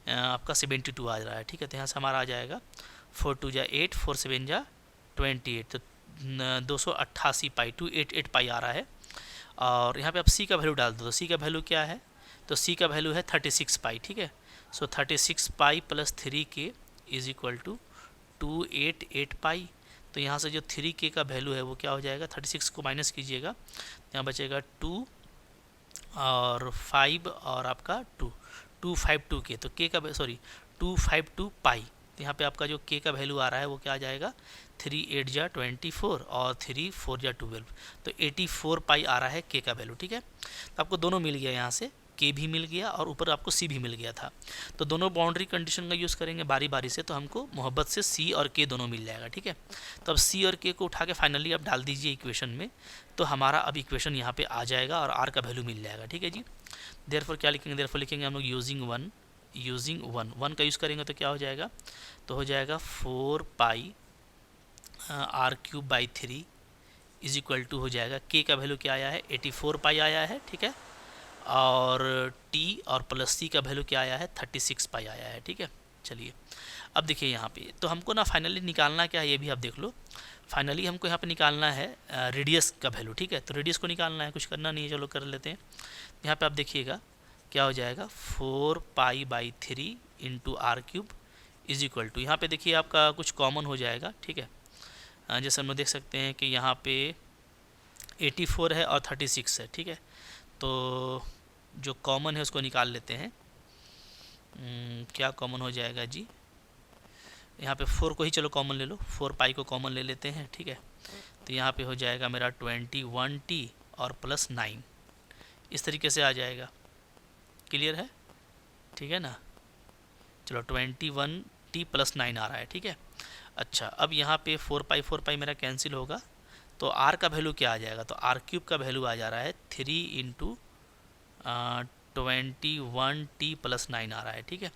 आपका 72 आ रहा है, ठीक है। तो यहाँ से हमारा आ जाएगा 4 2 जा 8 4 7 जा 28, तो 288 पाई 288 पाई आ रहा है। और यहाँ पे आप c का वैल्यू डाल दो, तो c का वैल्यू क्या है, तो c का वैल्यू है 36 पाई, ठीक है। सो 36 पाई + 3k = 288 पाई। तो यहाँ से जो 3k का वैल्यू है वो क्या हो जाएगा, 36 को माइनस कीजिएगा, यहाँ बचेगा 2 और 5 और आपका 252k, तो k का सॉरी 252 पाई, तो यहाँ पे आपका जो k का वैल्यू आ रहा है वो क्या आ जाएगा, 3 8 जा 24 और 3 4 जा 12, तो 84 पाई आ रहा है k का वैल्यू। ठीक है, तो आपको दोनों मिल गया, यहाँ से k भी मिल गया और ऊपर आपको c भी मिल गया था। तो दोनों बाउंड्री कंडीशन का यूज़ करेंगे बारी बारी से, तो हमको मोहब्बत से c और k दोनों मिल जाएगा। ठीक है, तो अब c और k को उठा के फाइनली आप डाल दीजिए इक्वेशन में, तो हमारा अब इक्वेशन यहाँ पे आ जाएगा और r का वैल्यू मिल जाएगा। ठीक है जी, देयरफॉर क्या लिखेंगे, देयरफॉर लिखेंगे हम लोग यूजिंग वन का यूज़ करेंगे तो क्या हो जाएगा, तो हो जाएगा 4 पाई r³/3 इज इक्वल टू हो जाएगा, k का वैल्यू क्या आया है, 84 पाई आया है। ठीक है, और t और प्लस c का वैल्यू क्या आया है, 36 पाई आया है। ठीक है, चलिए अब देखिए यहाँ पे, तो हमको ना फाइनली निकालना क्या है ये भी आप देख लो। फाइनली हमको यहाँ पे निकालना है रेडियस का वैल्यू। ठीक है, तो रेडियस को निकालना है, कुछ करना नहीं है, चलो कर लेते हैं। यहाँ पे आप देखिएगा क्या हो जाएगा, 4 pi into r³ is equal to, यहाँ पे देखिए आपका कुछ कॉमन हो जाएगा। ठीक है, जैसे हम लोग देख सकते हैं कि यहाँ पे 84 है और 36 है। ठीक है, तो जो कॉमन है उसको निकाल लेते हैं। क्या कॉमन हो जाएगा जी, यहाँ पे 4 को ही चलो कॉमन ले लो, 4 पाई को कॉमन ले लेते हैं। ठीक है, तो यहाँ पे हो जाएगा मेरा 21t और प्लस 9, इस तरीके से आ जाएगा। क्लियर है, ठीक है ना, चलो 21t प्लस 9 आ रहा है। ठीक है, अच्छा अब यहाँ पे 4 पाई मेरा कैंसिल होगा, तो r का वैल्यू क्या आ जाएगा, तो r³ का वैल्यू आ जा रहा है 3 इंटू 21t प्लस 9 आ रहा है। ठीक है,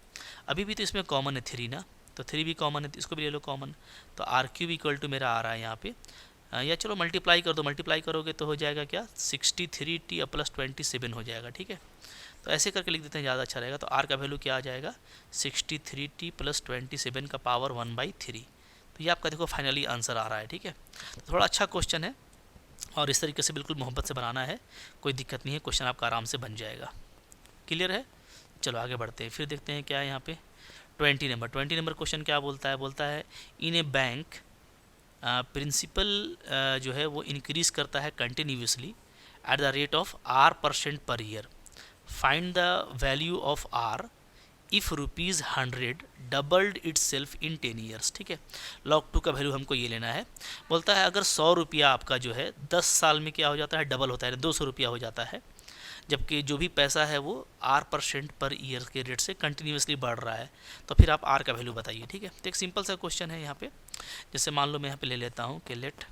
अभी भी तो इसमें कॉमन है 3 ना, तो 3 भी कॉमन है, तो इसको भी ले लो कॉमन, तो r³ इक्वल टू मेरा आ रहा है यहाँ पे, या चलो मल्टीप्लाई कर दो, मल्टीप्लाई करोगे तो हो जाएगा क्या, 63t प्लस 27 हो जाएगा। ठीक है, तो ऐसे करके लिख देते हैं, ज़्यादा अच्छा रहेगा। तो r का वैल्यू क्या आ जाएगा, 63t प्लस 27 का पावर 1/3, तो ये आपका देखो फाइनली आंसर आ रहा है। ठीक है, तो थोड़ा अच्छा क्वेश्चन है और इस तरीके से बिल्कुल मोहब्बत से बनाना है, कोई दिक्कत नहीं है, क्वेश्चन आपका आराम से बन जाएगा। क्लियर है, चलो आगे बढ़ते हैं, फिर देखते हैं क्या है यहाँ पे 20 नंबर क्वेश्चन क्या बोलता है, इन ए बैंक प्रिंसिपल जो है वो इंक्रीज़ करता है continuously at the rate of r% per year, find the value of r if ₹100 doubled it's self in 10 years. ठीक है, log 2 का वैल्यू हमको ये लेना है। बोलता है अगर 100 रुपया आपका जो है 10 साल में क्या हो जाता है, डबल होता है, 200 रुपया हो जाता है, जबकि जो भी पैसा है वो r% पर ईयर के रेट से कंटिन्यूसली बढ़ रहा है, तो फिर आप r का वैल्यू बताइए। ठीक है, तो एक सिंपल सा क्वेश्चन है यहाँ पे, जैसे मान लो मैं यहाँ पे ले लेता हूँ कि लेट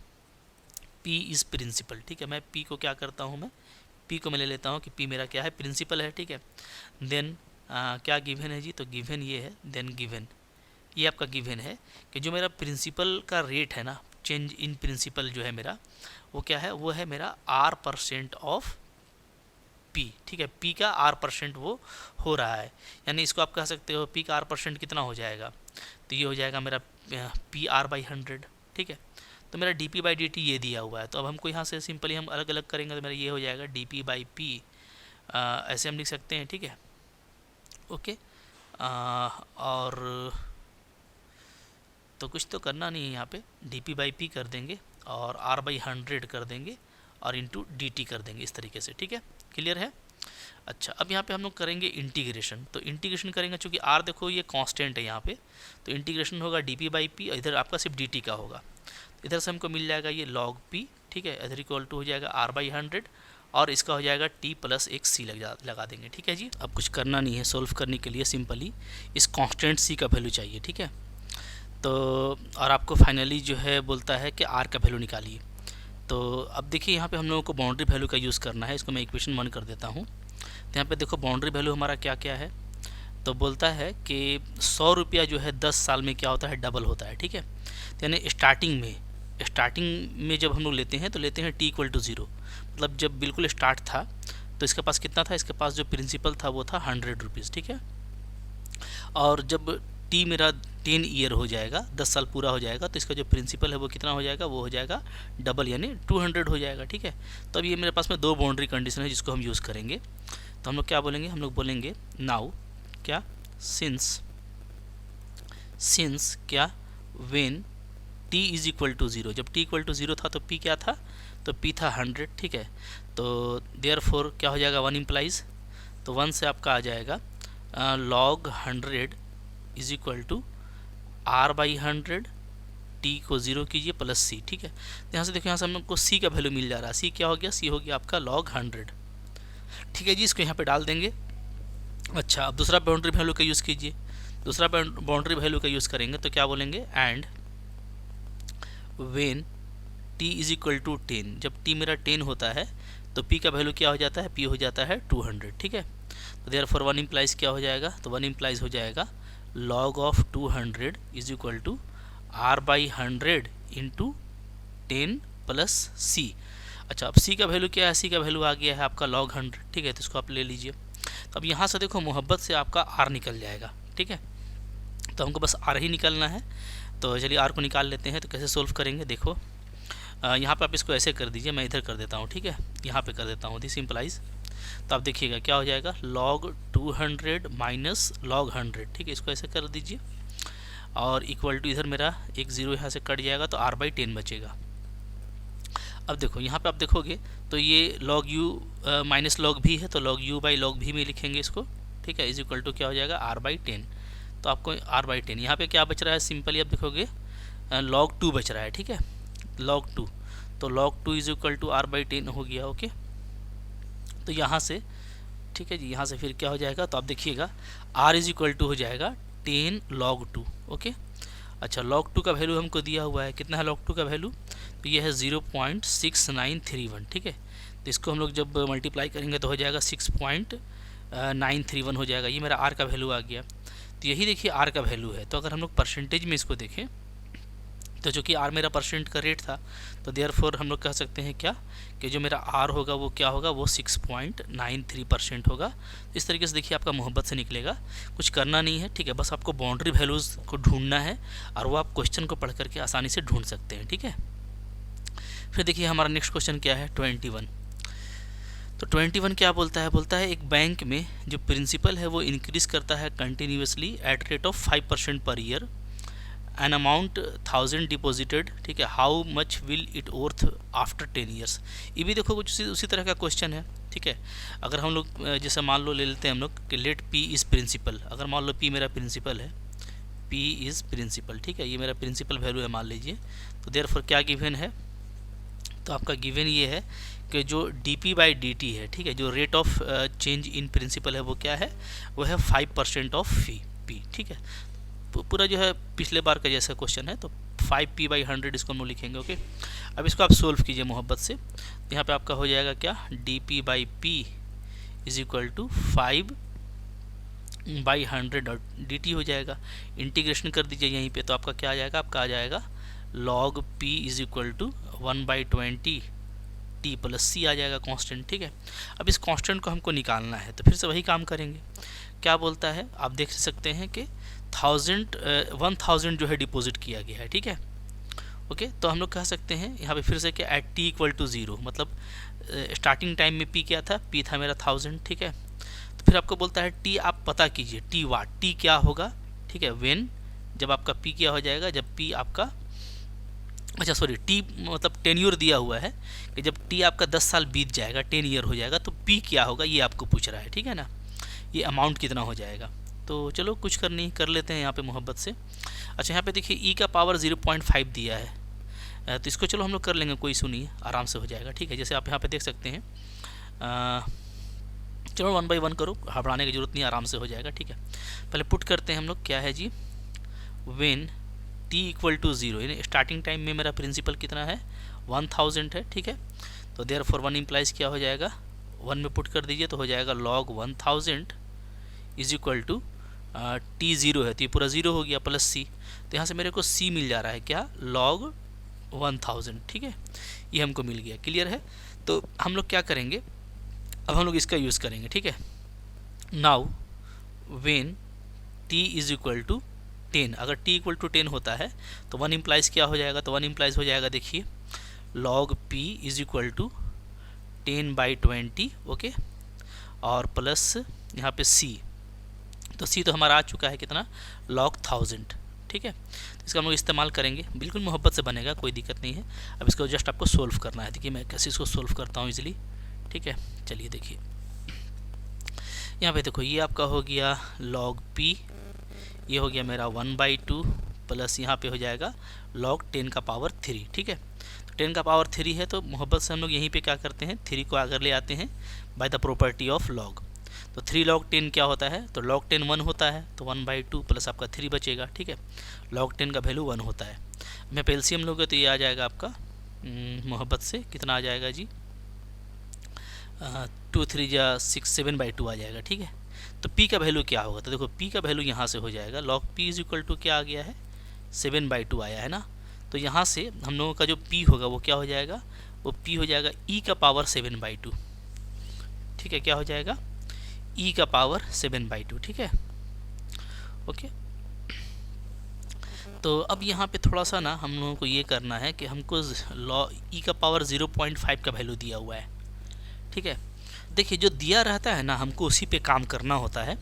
p इज़ प्रिंसिपल। ठीक है, मैं p को क्या करता हूँ, मैं p को मैं ले लेता हूँ कि p मेरा क्या है, प्रिंसिपल है। ठीक है, देन क्या गिवन है जी, तो गिवन ये है, देन गिवन ये आपका गिवन है कि जो मेरा प्रिंसिपल का रेट है ना, चेंज इन प्रिंसिपल जो है मेरा, वो क्या है, वो है मेरा r% ऑफ p। ठीक है, p का r% वो हो रहा है, यानी इसको आप कह सकते हो p का r% कितना हो जाएगा, तो ये हो जाएगा मेरा PR/100। ठीक है, तो मेरा dp/dt ये दिया हुआ है, तो अब हमको यहाँ से सिंपली हम अलग अलग करेंगे, तो मेरा ये हो जाएगा dp/p, ऐसे हम लिख सकते हैं। ठीक है, ओके, और तो कुछ तो करना नहीं है यहाँ पे, dp/p कर देंगे और r/100 कर देंगे और इंटू dt कर देंगे इस तरीके से। ठीक है, क्लियर है। अच्छा, अब यहाँ पे हम लोग करेंगे इंटीग्रेशन, तो इंटीग्रेशन करेंगे चूँकि r देखो ये कांस्टेंट है यहाँ पे, तो इंटीग्रेशन होगा dp/p, इधर आपका सिर्फ dt का होगा, इधर से हमको मिल जाएगा ये log p। ठीक है, इधर इक्वल टू हो जाएगा r/100 और इसका हो जाएगा t प्लस एक c लगा देंगे। ठीक है जी, अब कुछ करना नहीं है, सोल्व करने के लिए सिंपली इस कांस्टेंट c का वैल्यू चाहिए। ठीक है, तो और आपको फाइनली जो है बोलता है कि r का वैल्यू निकालिए। तो अब देखिए यहाँ पे हम लोगों को बाउंड्री वैल्यू का यूज़ करना है, इसको मैं इक्वेशन 1 कर देता हूँ। तो यहाँ पे देखो बाउंड्री वैल्यू हमारा क्या क्या है, तो बोलता है कि 100 रुपया जो है 10 साल में क्या होता है, डबल होता है। ठीक है, तो यानी स्टार्टिंग में जब हम लोग लेते हैं तो लेते हैं t = 0, मतलब जब बिल्कुल स्टार्ट था तो इसके पास कितना था, इसके पास जो प्रिंसिपल था वो था 100 रुपीज़। ठीक है, और जब t मेरा 10 ईयर हो जाएगा, 10 साल पूरा हो जाएगा, तो इसका जो प्रिंसिपल है वो कितना हो जाएगा, वो हो जाएगा डबल यानी 200 हो जाएगा। ठीक है, तो अब ये मेरे पास में दो बाउंड्री कंडीशन है जिसको हम यूज़ करेंगे, तो हम लोग क्या बोलेंगे, हम लोग बोलेंगे नाउ क्या, सिंस क्या, when t is equal to 0, जब t इक्वल टू 0 था तो p क्या था, तो p था 100, ठीक है। तो देयरफॉर क्या हो जाएगा, 1 इम्प्लाइज, तो 1 से आपका आ जाएगा log 100 is equal to r by 100, t को 0 कीजिए प्लस c, ठीक है। तो यहाँ से देखो, यहाँ से हमको c का वैल्यू मिल जा रहा है, c क्या हो गया, c हो गया आपका log 100, ठीक है जी। इसको यहाँ पे डाल देंगे। अच्छा, अब दूसरा बाउंड्री वैल्यू का यूज़ कीजिए। दूसरा बाउंड्री वैल्यू का यूज़ करेंगे तो क्या बोलेंगे, and when t is equal to 10, जब t मेरा 10 होता है तो p का वैल्यू क्या हो जाता है, p हो जाता है 200, ठीक है। तो देयरफॉर 1 इम्प्लाइज क्या हो जाएगा, तो 1 इम्प्लाइज हो जाएगा log of 200 is equal to r by 100 into 10 plus c। अच्छा, अब c का वैल्यू क्या है, c का वैल्यू आ गया है आपका log 100, ठीक है। तो इसको आप ले लीजिए। तो अब यहाँ से देखो मोहब्बत से आपका r निकल जाएगा, ठीक है। तो हमको बस r ही निकालना है। तो चलिए r को निकाल लेते हैं। तो कैसे सोल्व करेंगे, देखो यहाँ पे आप इसको ऐसे कर दीजिए, मैं इधर कर देता हूँ, ठीक है। यहाँ पे कर देता हूँ, दिस इम्प्लाइज। तो आप देखिएगा क्या हो जाएगा, log 200 माइनस log 100, ठीक है। इसको ऐसे कर दीजिए और इक्वल टू, इधर मेरा एक ज़ीरो यहाँ से कट जाएगा तो r बाई 10 बचेगा। अब देखो यहाँ पे आप देखोगे तो ये log u minus log v है, तो log u by log v में लिखेंगे इसको, ठीक है। इज इक्वल टू क्या हो जाएगा, r बाई 10। तो आपको r बाई 10 यहाँ पे क्या बच रहा है, सिंपली आप देखोगे log 2 बच रहा है, ठीक है, log 2। तो log 2 is equal to r by 10 हो गया, ओके। तो यहाँ से, ठीक है जी, यहाँ से फिर क्या हो जाएगा, तो आप देखिएगा r इज इक्वल टू हो जाएगा 10 log 2, ओके। अच्छा, log 2 का वैल्यू हमको दिया हुआ है, कितना है log 2 का वैल्यू, तो ये है 0.6931, ठीक है। तो इसको हम लोग जब मल्टीप्लाई करेंगे तो हो जाएगा 6.931 हो जाएगा। ये मेरा r का वैल्यू आ गया। तो यही देखिए r का वैल्यू है। तो अगर हम लोग परसेंटेज में इसको देखें तो जो कि r मेरा परसेंट का रेट था, तो देयरफॉर हम लोग कह सकते हैं क्या, कि जो मेरा r होगा वो क्या होगा, वो 6.93% होगा। इस तरीके से देखिए आपका मोहब्बत से निकलेगा, कुछ करना नहीं है, ठीक है। बस आपको बाउंड्री वैल्यूज़ को ढूंढना है और वो आप क्वेश्चन को पढ़ करके आसानी से ढूंढ सकते हैं, ठीक है। फिर देखिए हमारा नेक्स्ट क्वेश्चन क्या है, 21। तो 21 क्या बोलता है एक बैंक में जो प्रिंसिपल है वो इंक्रीज करता है continuously at rate of 5% per year, an amount 1000 deposited, ठीक है, how much will it worth after 10 years. ये भी देखो कुछ उसी तरह का क्वेश्चन है, ठीक है। अगर हम लोग जैसे मान लो ले लेते हैं हम लोग कि लेट पी इज़ प्रिंसिपल, अगर मान लो पी मेरा प्रिंसिपल है, पी इज़ प्रिंसिपल, ठीक है, ये मेरा प्रिंसिपल वैल्यू है मान लीजिए। तो देयरफॉर क्या गिवन है, तो आपका गिवन ये है कि जो डी बाई डी है, ठीक है, जो rate of change in principle है वो क्या है, वो है 5% ऑफ फी पी, ठीक है। पूरा जो है पिछले बार का जैसा क्वेश्चन है, तो 5p बाई 100 इसको हम लोग लिखेंगे, ओके। अब इसको आप सोल्व कीजिए मोहब्बत से। यहाँ पे आपका हो जाएगा क्या, D by P is equal to 5 by 100 और dt हो जाएगा। इंटीग्रेशन कर दीजिए यहीं पे, तो आपका क्या आ जाएगा, आपका आ जाएगा log p is equal to 1/20 t plus C आ जाएगा कांस्टेंट, ठीक है। अब इस कांस्टेंट को हमको निकालना है, तो फिर से वही काम करेंगे। क्या बोलता है, आप देख सकते हैं कि 1000 जो है डिपॉजिट किया गया है, ठीक है, ओके। तो हम लोग कह सकते हैं यहाँ पे फिर से कि एट t इक्वल टू 0, मतलब स्टार्टिंग टाइम में p क्या था, p था मेरा 1000, ठीक है। तो फिर आपको बोलता है t आप पता कीजिए, t वाट, t क्या होगा, ठीक है, व्हेन, जब आपका p क्या हो जाएगा, जब p आपका, अच्छा सॉरी, t मतलब टेन्योर दिया हुआ है कि जब t आपका 10 साल बीत जाएगा, 10 ईयर हो जाएगा, तो p क्या होगा ये आपको पूछ रहा है, ठीक है ना, ये अमाउंट कितना हो जाएगा। तो चलो कुछ करनी कर लेते हैं यहाँ पे मोहब्बत से। अच्छा, यहाँ पे देखिए e का पावर 0.5 दिया है, तो इसको चलो हम लोग कर लेंगे, कोई इशू नहीं है, आराम से हो जाएगा, ठीक है। जैसे आप यहाँ पे देख सकते हैं, चलो 1 बाई 1 करो, घबराने की जरूरत नहीं, आराम से हो जाएगा, ठीक है। पहले पुट करते हैं हम लोग, क्या है जी, व्हेन t इक्वल टू 0, यानी स्टार्टिंग टाइम में मेरा प्रिंसिपल कितना है, 1000 है, ठीक है। तो देयरफॉर 1 इम्प्लाइज क्या हो जाएगा, 1 में पुट कर दीजिए तो हो जाएगा log 1000 is equal to t 0 है, तो ये पूरा 0 हो गया प्लस c। तो यहाँ से मेरे को c मिल जा रहा है, क्या, log 1000, ठीक है, ये हमको मिल गया, क्लियर है। तो हम लोग क्या करेंगे, अब हम लोग इसका यूज़ करेंगे, ठीक है। Now when t is equal to 10, अगर t इक्वल टू 10 होता है तो 1 इम्प्लाइज क्या हो जाएगा, तो 1 इम्प्लाइज हो जाएगा, देखिए log p is equal to 10/20, okay, और प्लस यहाँ पे c, तो c तो हमारा आ चुका है कितना, log 1000, ठीक है। तो इसका हम लोग इस्तेमाल करेंगे, बिल्कुल मोहब्बत से बनेगा, कोई दिक्कत नहीं है। अब इसको जस्ट आपको सोल्व करना है। देखिए मैं कैसे इसको सोल्व करता हूँ इजीली, ठीक है। चलिए देखिए यहाँ पे देखो, ये आपका हो गया log p, ये हो गया मेरा 1/2 प्लस यहाँ पे हो जाएगा log 10 का पावर 3, ठीक है। तो 10 का पावर 3 है, तो मोहब्बत से हम लोग यहीं पे क्या करते हैं, 3 को आगे ले आते हैं by the property of log। तो 3 log 10 क्या होता है, तो log 10 1 होता है, तो 1/2 प्लस आपका 3 बचेगा, ठीक है। log 10 का वैल्यू 1 होता है। मैं पेल्सियम लोगे तो ये आ जाएगा आपका मोहब्बत से कितना आ जाएगा जी, 2 3 जा 6 7/2 आ जाएगा, ठीक है। तो p का वैल्यू क्या होगा, तो देखो p का वैल्यू यहाँ से हो जाएगा log p is equal to क्या आ गया है, 7/2 आया है ना। तो यहाँ से हम लोगों का जो p होगा वो क्या हो जाएगा, वो p हो जाएगा e का पावर 7/2, ठीक है। क्या हो जाएगा, e का पावर 7/2, ठीक है, ओके। तो अब यहाँ पे थोड़ा सा ना हम लोगों को ये करना है कि हमको e का पावर 0.5 का वैल्यू दिया हुआ है, ठीक है। देखिए जो दिया रहता है ना, हमको उसी पे काम करना होता है।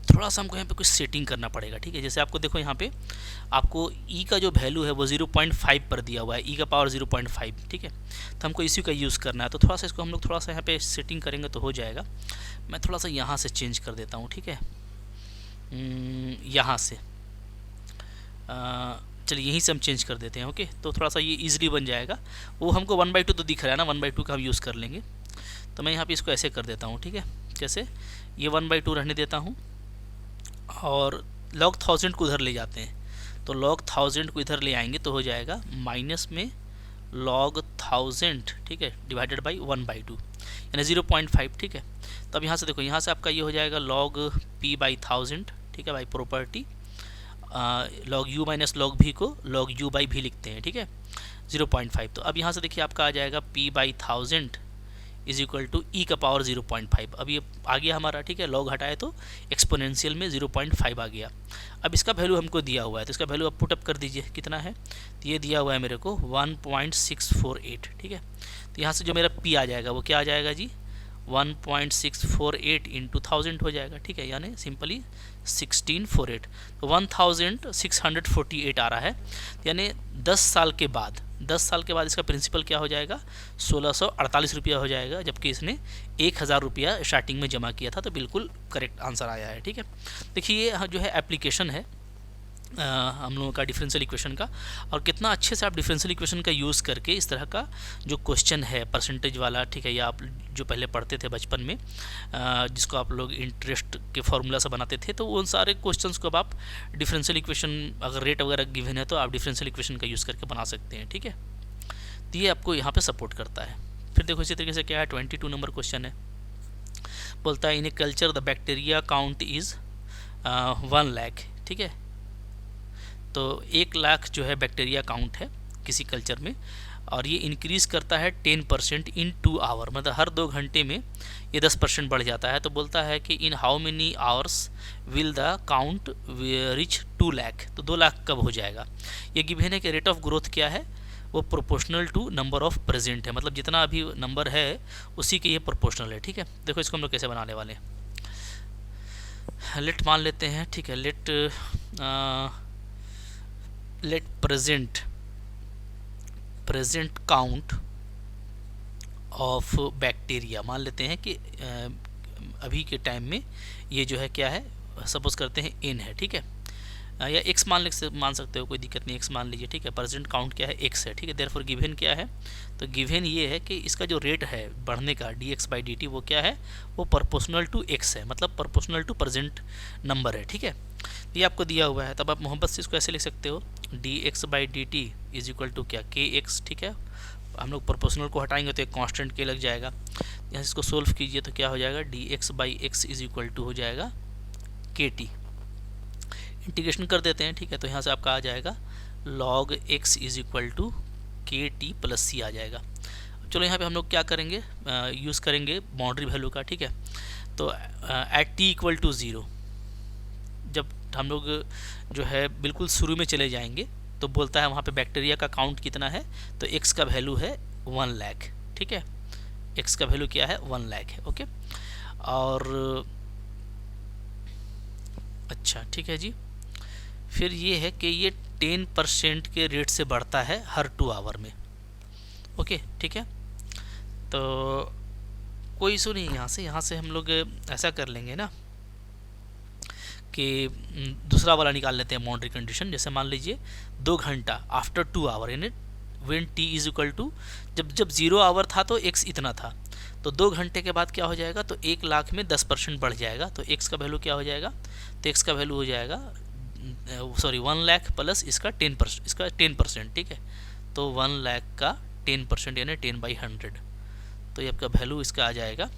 थोड़ा सा हमको यहाँ पे कुछ सेटिंग करना पड़ेगा, ठीक है। जैसे आपको देखो यहाँ पे आपको e का जो वैल्यू है वो 0.5 पर दिया हुआ है, e का पावर 0.5, ठीक है। तो हमको इसी का यूज़ करना है। तो थोड़ा सा इसको हम लोग थोड़ा सा यहाँ पे सेटिंग करेंगे तो हो जाएगा। मैं थोड़ा सा यहाँ से चेंज कर देता हूँ, ठीक है। यहाँ से चलिए यहीं से हम चेंज कर देते हैं, ओके। तो थोड़ा सा ये ईजिली बन जाएगा। वो हमको 1/2 तो दिख रहा है ना, 1/2 का हम यूज़ कर लेंगे। तो मैं यहाँ पे इसको ऐसे कर देता हूँ, ठीक है। जैसे ये 1/2 रहने देता हूँ और log 1000 को उधर ले जाते हैं। तो log 1000 को इधर ले आएंगे तो हो जाएगा माइनस में log 1000, ठीक है, डिवाइडेड बाई 1/2 यानी 0.5, ठीक है। तो अब यहाँ से देखो, यहाँ से आपका ये हो जाएगा log p/1000, ठीक है, by property log u minus log v को log u बाई v लिखते हैं, ठीक है, 0.5। तो अब यहाँ से देखिए आपका आ जाएगा p/1000 इज इक्वल टू ई का पावर 0.5। अब ये आ गया हमारा, ठीक है। लॉग हटाए तो एक्सपोनेंशियल में 0.5 आ गया। अब इसका वैल्यू हमको दिया हुआ है, तो इसका वैल्यू आप पुट अप कर दीजिए, कितना है, तो ये दिया हुआ है मेरे को 1.648, ठीक है। तो यहाँ से जो मेरा पी आ जाएगा वो क्या आ जाएगा जी, 1.648 इंटू 1000 हो जाएगा, ठीक है, यानी सिंपली 1648। तो 1648 आ रहा है, यानी 10 साल के बाद इसका प्रिंसिपल क्या हो जाएगा, 1648 रुपया हो जाएगा, जबकि इसने 1000 रुपया स्टार्टिंग में जमा किया था। तो बिल्कुल करेक्ट आंसर आया है, ठीक है। देखिए ये जो है एप्लीकेशन है हम लोगों का डिफरेंशियल इक्वेशन का, और कितना अच्छे से आप डिफरेंशियल इक्वेशन का यूज़ करके इस तरह का जो क्वेश्चन है परसेंटेज वाला, ठीक है, या आप जो पहले पढ़ते थे बचपन में जिसको आप लोग इंटरेस्ट के फॉर्मूला से बनाते थे, तो उन सारे क्वेश्चंस को अब आप डिफरेंशियल इक्वेशन, अगर रेट वगैरह गिवन है तो आप डिफरेंशियल इक्वेशन का यूज़ करके बना सकते हैं, ठीक है। तो ये आपको यहाँ पर सपोर्ट करता है। फिर देखो इसी तरीके से क्या है, 22 नंबर क्वेश्चन है, बोलता है in a culture the bacteria count is 1 lakh, ठीक है। तो 1 लाख जो है बैक्टीरिया काउंट है किसी कल्चर में, और ये इंक्रीज़ करता है 10% इन 2 आवर, मतलब हर 2 घंटे में ये 10% बढ़ जाता है। तो बोलता है कि in how many hours will the count rich 2 lakh, तो 2 लाख कब हो जाएगा। ये गिवन है कि रेट ऑफ ग्रोथ क्या है, वो proportional to number of present है, मतलब जितना अभी नंबर है उसी के ये प्रोपोर्शनल है, ठीक है। देखो इसको हम लोग कैसे बनाने वाले हैं, लेट मान लेते हैं, ठीक है, late present count of bacteria, मान लेते हैं कि अभी के टाइम में ये जो है क्या है, सपोज करते हैं n है, ठीक है, या x मान सकते हो, कोई दिक्कत नहीं, x मान लीजिए, ठीक है। प्रेजेंट काउंट क्या है, x है, ठीक है। देयरफॉर गिवन क्या है, तो गिवन ये है कि इसका जो रेट है बढ़ने का dx/dt वो क्या है, वो प्रोपोर्शनल टू x है, मतलब प्रोपोर्शनल टू प्रेजेंट नंबर है, ठीक है। ये आपको दिया हुआ है, तब आप मोहब्बत से इसको ऐसे लिख सकते हो, dx/dt इज इक्वल टू क्या, kx, ठीक है। हम लोग प्रोपोर्शनल को हटाएंगे तो एक कांस्टेंट के लग जाएगा, यहाँ इसको सोल्व कीजिए तो क्या हो जाएगा, dx/x इज इक्वल टू हो जाएगा kt। इंटीग्रेशन कर देते हैं, ठीक है। तो यहाँ से आपका आ जाएगा log x is equal to kt plus c आ जाएगा। चलो यहाँ पे हम लोग क्या करेंगे, यूज़ करेंगे बाउंड्री वैल्यू का, ठीक है। तो एट t इक्वल टू 0, जब हम लोग जो है बिल्कुल शुरू में चले जाएंगे तो बोलता है वहाँ पे बैक्टीरिया का काउंट कितना है, तो x का वैल्यू है 1 लाख, ठीक है। x का वैल्यू क्या है, 1 लाख है, ओके। और अच्छा ठीक है जी, फिर ये है कि ये 10% के रेट से बढ़ता है हर 2 आवर में। ओके ठीक है, तो कोई इशू नहीं है। यहाँ से हम लोग ऐसा कर लेंगे ना कि दूसरा वाला निकाल लेते हैं बाउंड्री कंडीशन। जैसे मान लीजिए 2 घंटा आफ्टर 2 आवर, यानी when T is equal to, जब 0 आवर था तो x इतना था, तो 2 घंटे के बाद क्या हो जाएगा, तो 1 लाख में 10% बढ़ जाएगा। तो x का वैल्यू क्या हो जाएगा, तो x का वैल्यू हो जाएगा 1 लाख प्लस इसका 10%, ठीक है। तो 1 लाख का 10% यानी 10/100, तो ये आपका वैल्यू इसका आ जाएगा,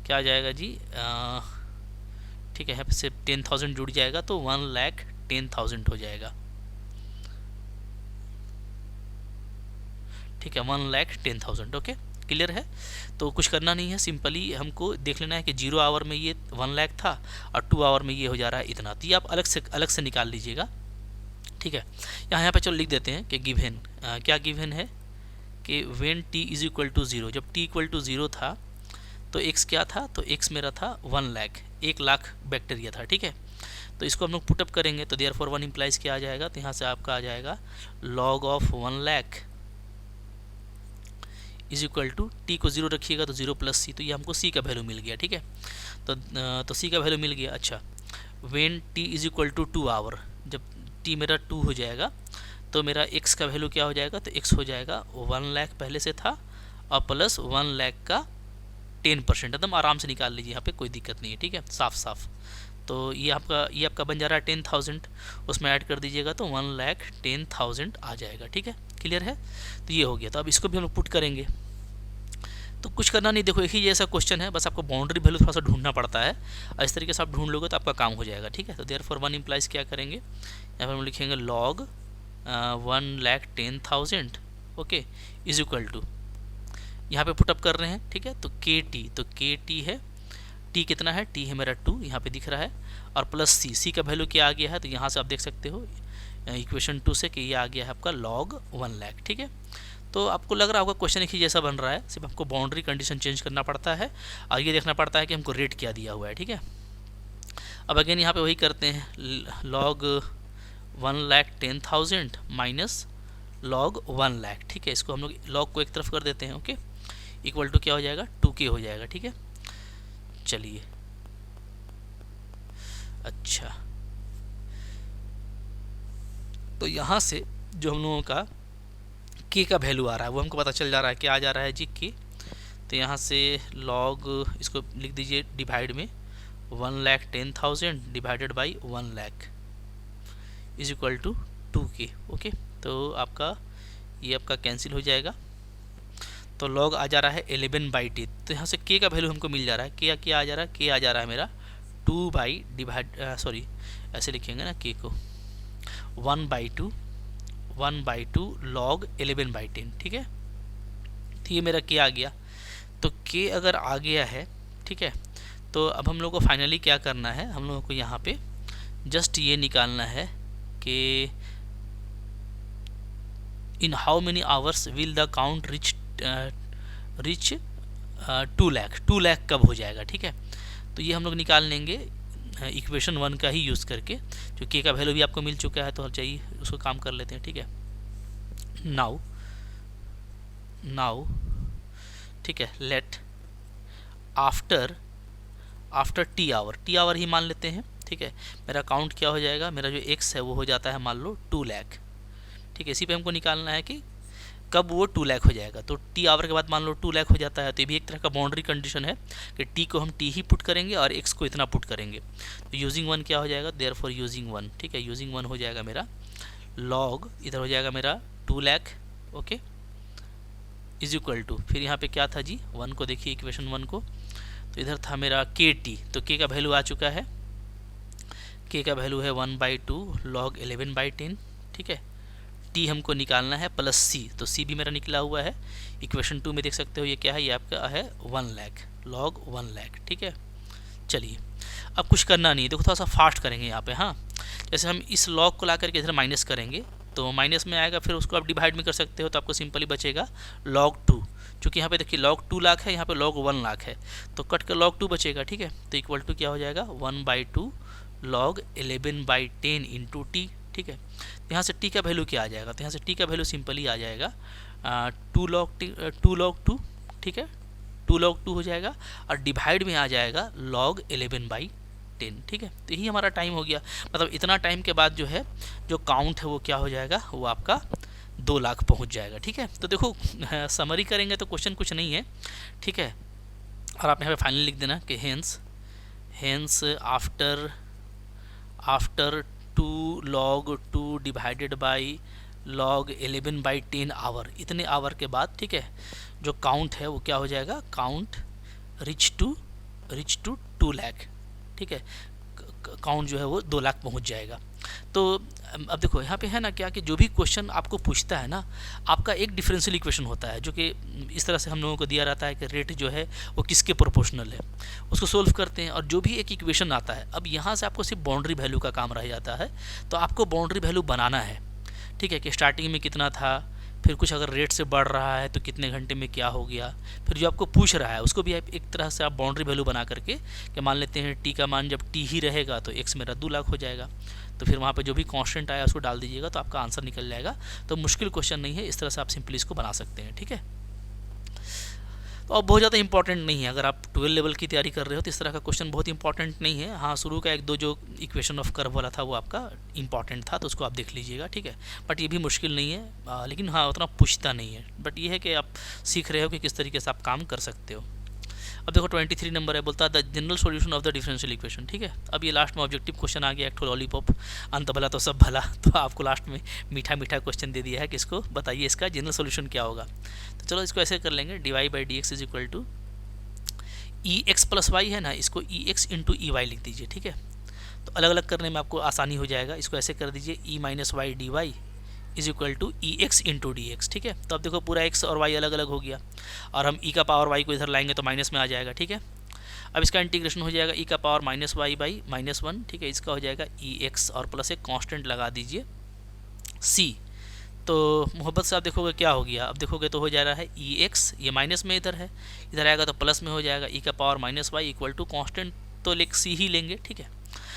क्या आ जाएगा जी, ठीक है, यहाँ पे से 10,000 जुड़ जाएगा तो 1,10,000 हो जाएगा, ठीक है, 1,10,000। ओके क्लियर है। तो कुछ करना नहीं है, सिंपली हमको देख लेना है कि 0 आवर में ये 1 लाख था और 2 आवर में ये हो जा रहा है इतना। तो ये आप अलग से निकाल लीजिएगा, ठीक है। यहाँ पे चलो लिख देते हैं कि गिवन, क्या गिवन है कि when T is equal to 0, जब टी इक्वल टू 0 था तो x क्या था, तो x मेरा था 1 लाख, 1 लाख बैक्टीरिया था, ठीक है। तो इसको हम लोग पुटअप करेंगे तो देयरफॉर 1 इम्प्लाइज क्या आ जाएगा, तो यहाँ से आपका आ जाएगा log of 1 lakh is equal to, T को 0 रखिएगा तो 0 प्लस सी, तो ये हमको सी का वैल्यू मिल गया, ठीक है। तो सी का वैल्यू मिल गया। अच्छा, when T is equal to 2 hour, जब टी मेरा 2 हो जाएगा तो मेरा x का वैल्यू क्या हो जाएगा, तो x हो जाएगा 1 लाख पहले से था और प्लस 1 लाख का 10%, एकदम आराम से निकाल लीजिए, यहाँ पे कोई दिक्कत नहीं है, ठीक है, साफ। तो ये आपका बन जा रहा है 10,000, उसमें ऐड कर दीजिएगा तो 1,10,000 आ जाएगा, ठीक है, क्लियर है। तो ये हो गया। तो अब इसको भी हम लोग पुट करेंगे, तो कुछ करना नहीं, देखो एक ही जैसा क्वेश्चन है, बस आपको बाउंड्री वैल्यू थोड़ा सा ढूंढना पड़ता है, और इस तरीके से आप ढूंढ लोगे तो आपका काम हो जाएगा, ठीक है। तो देयरफॉर 1 इम्प्लाइज क्या करेंगे, यहाँ पर हम लिखेंगे log 1,10,000, okay, is equal to, यहाँ पे पुटअप कर रहे हैं, ठीक है। तो के टी है, टी कितना है, टी है मेरा 2, यहाँ पे दिख रहा है, और प्लस सी का वैल्यू क्या आ गया है, तो यहाँ से आप देख सकते हो इक्वेशन 2 से कि ये आ गया है आपका log 1 लाख, ठीक है। तो आपको लग रहा होगा क्वेश्चन एक ही जैसा बन रहा है, सिर्फ हमको बाउंड्री कंडीशन चेंज करना पड़ता है और ये देखना पड़ता है कि हमको रेट क्या दिया हुआ है, ठीक है। अब अगेन यहाँ पे वही करते हैं, log 1,10,000 माइनस log 1 लाख, ठीक है। इसको हम लोग log को एक तरफ कर देते हैं, ओके, इक्वल टू क्या हो जाएगा, 2k हो जाएगा, ठीक है। चलिए, अच्छा, तो यहाँ से जो हम लोगों का k का वैल्यू आ रहा है वो हमको पता चल जा रहा है, क्या आ जा रहा है जी, k। तो यहाँ से log, इसको लिख दीजिए डिवाइड में 1,10,000 divided by 1 lakh is equal to 2k, okay. तो ये आपका कैंसिल हो जाएगा, तो log आ जा रहा है 11/10। तो यहाँ से k का वैल्यू हमको मिल जा रहा है, क्या आ जा रहा है, k आ जा रहा है मेरा 2 बाई डिवाइड, सॉरी ऐसे लिखेंगे ना k को, 1/2 log 11/10, ठीक है। तो ये मेरा k आ गया। तो k अगर आ गया है, ठीक है, तो अब हम लोग को फाइनली क्या करना है, हम लोगों को यहाँ पे जस्ट ये निकालना है कि in how many hours will the count rich 2 lakh कब हो जाएगा, ठीक है। तो ये हम लोग निकाल लेंगे इक्वेशन 1 का ही यूज़ करके, जो k का वैल्यू भी आपको मिल चुका है, तो चाहिए उसको काम कर लेते हैं, ठीक है। नाउ ठीक है, लेट आफ्टर टी आवर ही मान लेते हैं, ठीक है। मेरा काउंट क्या हो जाएगा, मेरा जो x है वो हो जाता है मान लो 2 लाख, ठीक है। इसी पे हमको निकालना है कि कब वो 2 लाख हो जाएगा। तो टी आवर के बाद मान लो 2 लाख हो जाता है, तो ये भी एक तरह का बाउंड्री कंडीशन है कि टी को हम टी ही पुट करेंगे और x को इतना पुट करेंगे। तो यूजिंग 1 क्या हो जाएगा, देयरफॉर यूजिंग 1, ठीक है, यूजिंग 1 हो जाएगा मेरा log, इधर हो जाएगा मेरा 2 lakh, okay, is equal to, फिर यहाँ पे क्या था जी, 1 को देखिए, इक्वेशन 1 को, तो इधर था मेरा के टी, तो k का वैल्यू आ चुका है, k का वैल्यू है 1/2 log 11/10, ठीक है। टी हमको निकालना है प्लस सी, तो सी भी मेरा निकला हुआ है, इक्वेशन 2 में देख सकते हो ये क्या है, ये आपका है 1 लाख, log 1 लाख, ठीक है। चलिए, अब कुछ करना नहीं है, देखो थोड़ा सा फास्ट करेंगे यहाँ पे, हाँ। जैसे हम इस log को ला करके इधर माइनस करेंगे तो माइनस में आएगा, फिर उसको आप डिवाइड में कर सकते हो, तो आपको सिंपली बचेगा log 2, क्योंकि यहाँ पे देखिए log 2 लाख है, यहाँ पे log 1 लाख है, तो कट कर log 2 बचेगा, ठीक है। तो इक्वल टू क्या हो जाएगा, 1/2 log 11/10 इंटू टी, ठीक है। तो यहाँ से टी का वैल्यू क्या आ जाएगा, तो यहाँ से टी का वैल्यू सिंपली आ जाएगा 2 log 2, ठीक है, 2 log 2 हो जाएगा, और डिवाइड में आ जाएगा log 11/10, ठीक है। तो यही हमारा टाइम हो गया, मतलब इतना टाइम के बाद जो है जो काउंट है वो क्या हो जाएगा, वो आपका 2 लाख पहुंच जाएगा, ठीक है। तो देखो समरी करेंगे तो क्वेश्चन कुछ नहीं है, ठीक है। और आप यहाँ पे फाइनल लिख देना कि hence after 2 log 2 divided by log 11/10 hour, इतने आवर के बाद, ठीक है, जो काउंट है वो क्या हो जाएगा, काउंट रिच टू 2 लाख, ठीक है, काउंट जो है वो 2 लाख पहुंच जाएगा। तो अब देखो यहाँ पे है ना क्या कि जो भी क्वेश्चन आपको पूछता है ना, आपका एक डिफरेंशियल इक्वेशन होता है जो कि इस तरह से हम लोगों को दिया रहता है कि रेट जो है वो किसके प्रोपोर्शनल है, उसको सोल्व करते हैं, और जो भी एक इक्वेशन आता है, अब यहाँ से आपको सिर्फ बाउंड्री वैल्यू का काम रह जाता है। तो आपको बाउंड्री वैल्यू बनाना है, ठीक है, कि स्टार्टिंग में कितना था, फिर कुछ अगर रेट से बढ़ रहा है तो कितने घंटे में क्या हो गया, फिर जो आपको पूछ रहा है उसको भी आप एक तरह से आप बाउंड्री वैल्यू बना करके, कि मान लेते हैं टी का मान जब टी ही रहेगा तो एक्स मेरा 2 लाख हो जाएगा, तो फिर वहाँ पे जो भी कांस्टेंट आया उसको डाल दीजिएगा तो आपका आंसर निकल जाएगा। तो मुश्किल क्वेश्चन नहीं है, इस तरह से आप सिंपली इसको बना सकते हैं, ठीक है। तो अब बहुत ज़्यादा इंपॉर्टेंट नहीं है, अगर आप 12 लेवल की तैयारी कर रहे हो तो इस तरह का क्वेश्चन बहुत इंपॉर्टेंट नहीं है। हाँ, शुरू का 1-2 जो इक्वेशन ऑफ कर्व वाला था वो आपका इंपॉर्टेंट था, तो उसको आप देख लीजिएगा, ठीक है। बट ये भी मुश्किल नहीं है, लेकिन हाँ उतना पूछता नहीं है, बट ये है कि आप सीख रहे हो कि किस तरीके से आप काम कर सकते हो। अब देखो 23 नंबर है, बोलता है the general solution of the differential equation, ठीक है। अब ये लास्ट में ऑब्जेक्टिव क्वेश्चन आ गया, एक ठो लॉलीपॉप, अंत भला तो सब भला, तो आपको लास्ट में मीठा मीठा क्वेश्चन दे दिया है कि इसको बताइए इसका जनरल सॉल्यूशन क्या होगा। तो चलो इसको ऐसे कर लेंगे, dy/dx is equal to EX + y है ना, इसको EX × EY लिख दीजिए, ठीक है। तो अलग अलग करने में आपको आसानी हो जाएगा, इसको ऐसे कर दीजिए e - y dy is equal to EX × dx, ठीक है। तो अब देखो पूरा x और y अलग अलग हो गया, और हम e का पावर y को इधर लाएंगे तो माइनस में आ जाएगा, ठीक है। अब इसका इंटीग्रेशन हो जाएगा e का पावर -y/-1, ठीक है, इसका हो जाएगा EX और प्लस एक कांस्टेंट लगा दीजिए c। तो मोहब्बत से आप देखोगे क्या हो गया, अब देखोगे तो हो जा रहा है EX, ये माइनस में इधर है, इधर आएगा तो प्लस में हो जाएगा e का power -y equal to constant तो लेक c ही लेंगे, ठीक है।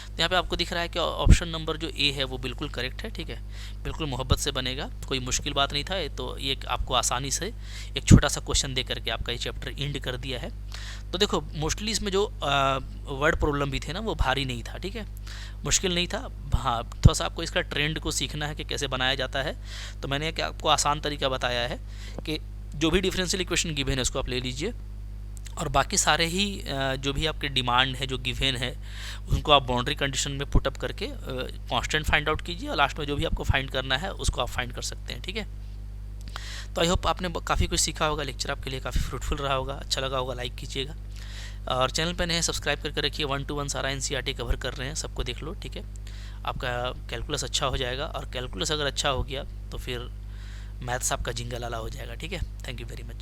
तो यहाँ पे आपको दिख रहा है कि ऑप्शन नंबर जो ए है वो बिल्कुल करेक्ट है, ठीक है, बिल्कुल मोहब्बत से बनेगा, कोई मुश्किल बात नहीं था। तो ये आपको आसानी से एक छोटा सा क्वेश्चन दे करके आपका ये चैप्टर एंड कर दिया है। तो देखो मोस्टली इसमें जो वर्ड प्रॉब्लम भी थे ना वो भारी नहीं था, ठीक है, मुश्किल नहीं था। हाँ, थोड़ा सा आपको इसका ट्रेंड को सीखना है कि कैसे बनाया जाता है। तो मैंने आपको आसान तरीका बताया है कि जो भी डिफरेंशियल इक्वेशन गिवन है उसको आप ले लीजिए, और बाकी सारे ही जो भी आपके डिमांड है जो गिवन है उनको आप बाउंड्री कंडीशन में पुटअप करके कांस्टेंट फाइंड आउट कीजिए, और लास्ट में जो भी आपको फाइंड करना है उसको आप फाइंड कर सकते हैं, ठीक है। तो आई होप आपने काफ़ी कुछ सीखा होगा, लेक्चर आपके लिए काफ़ी फ्रूटफुल रहा होगा, अच्छा लगा होगा, लाइक कीजिएगा, और चैनल पर नए सब्सक्राइब करके रखिए। 1 to 1 सारा NCERT कवर कर रहे हैं, सबको देख लो, ठीक है। आपका कैलकुलस अच्छा हो जाएगा, और कैलकुलस अगर अच्छा हो गया तो फिर मैथ्स आपका जिंगल वाला हो जाएगा, ठीक है। Thank you very much.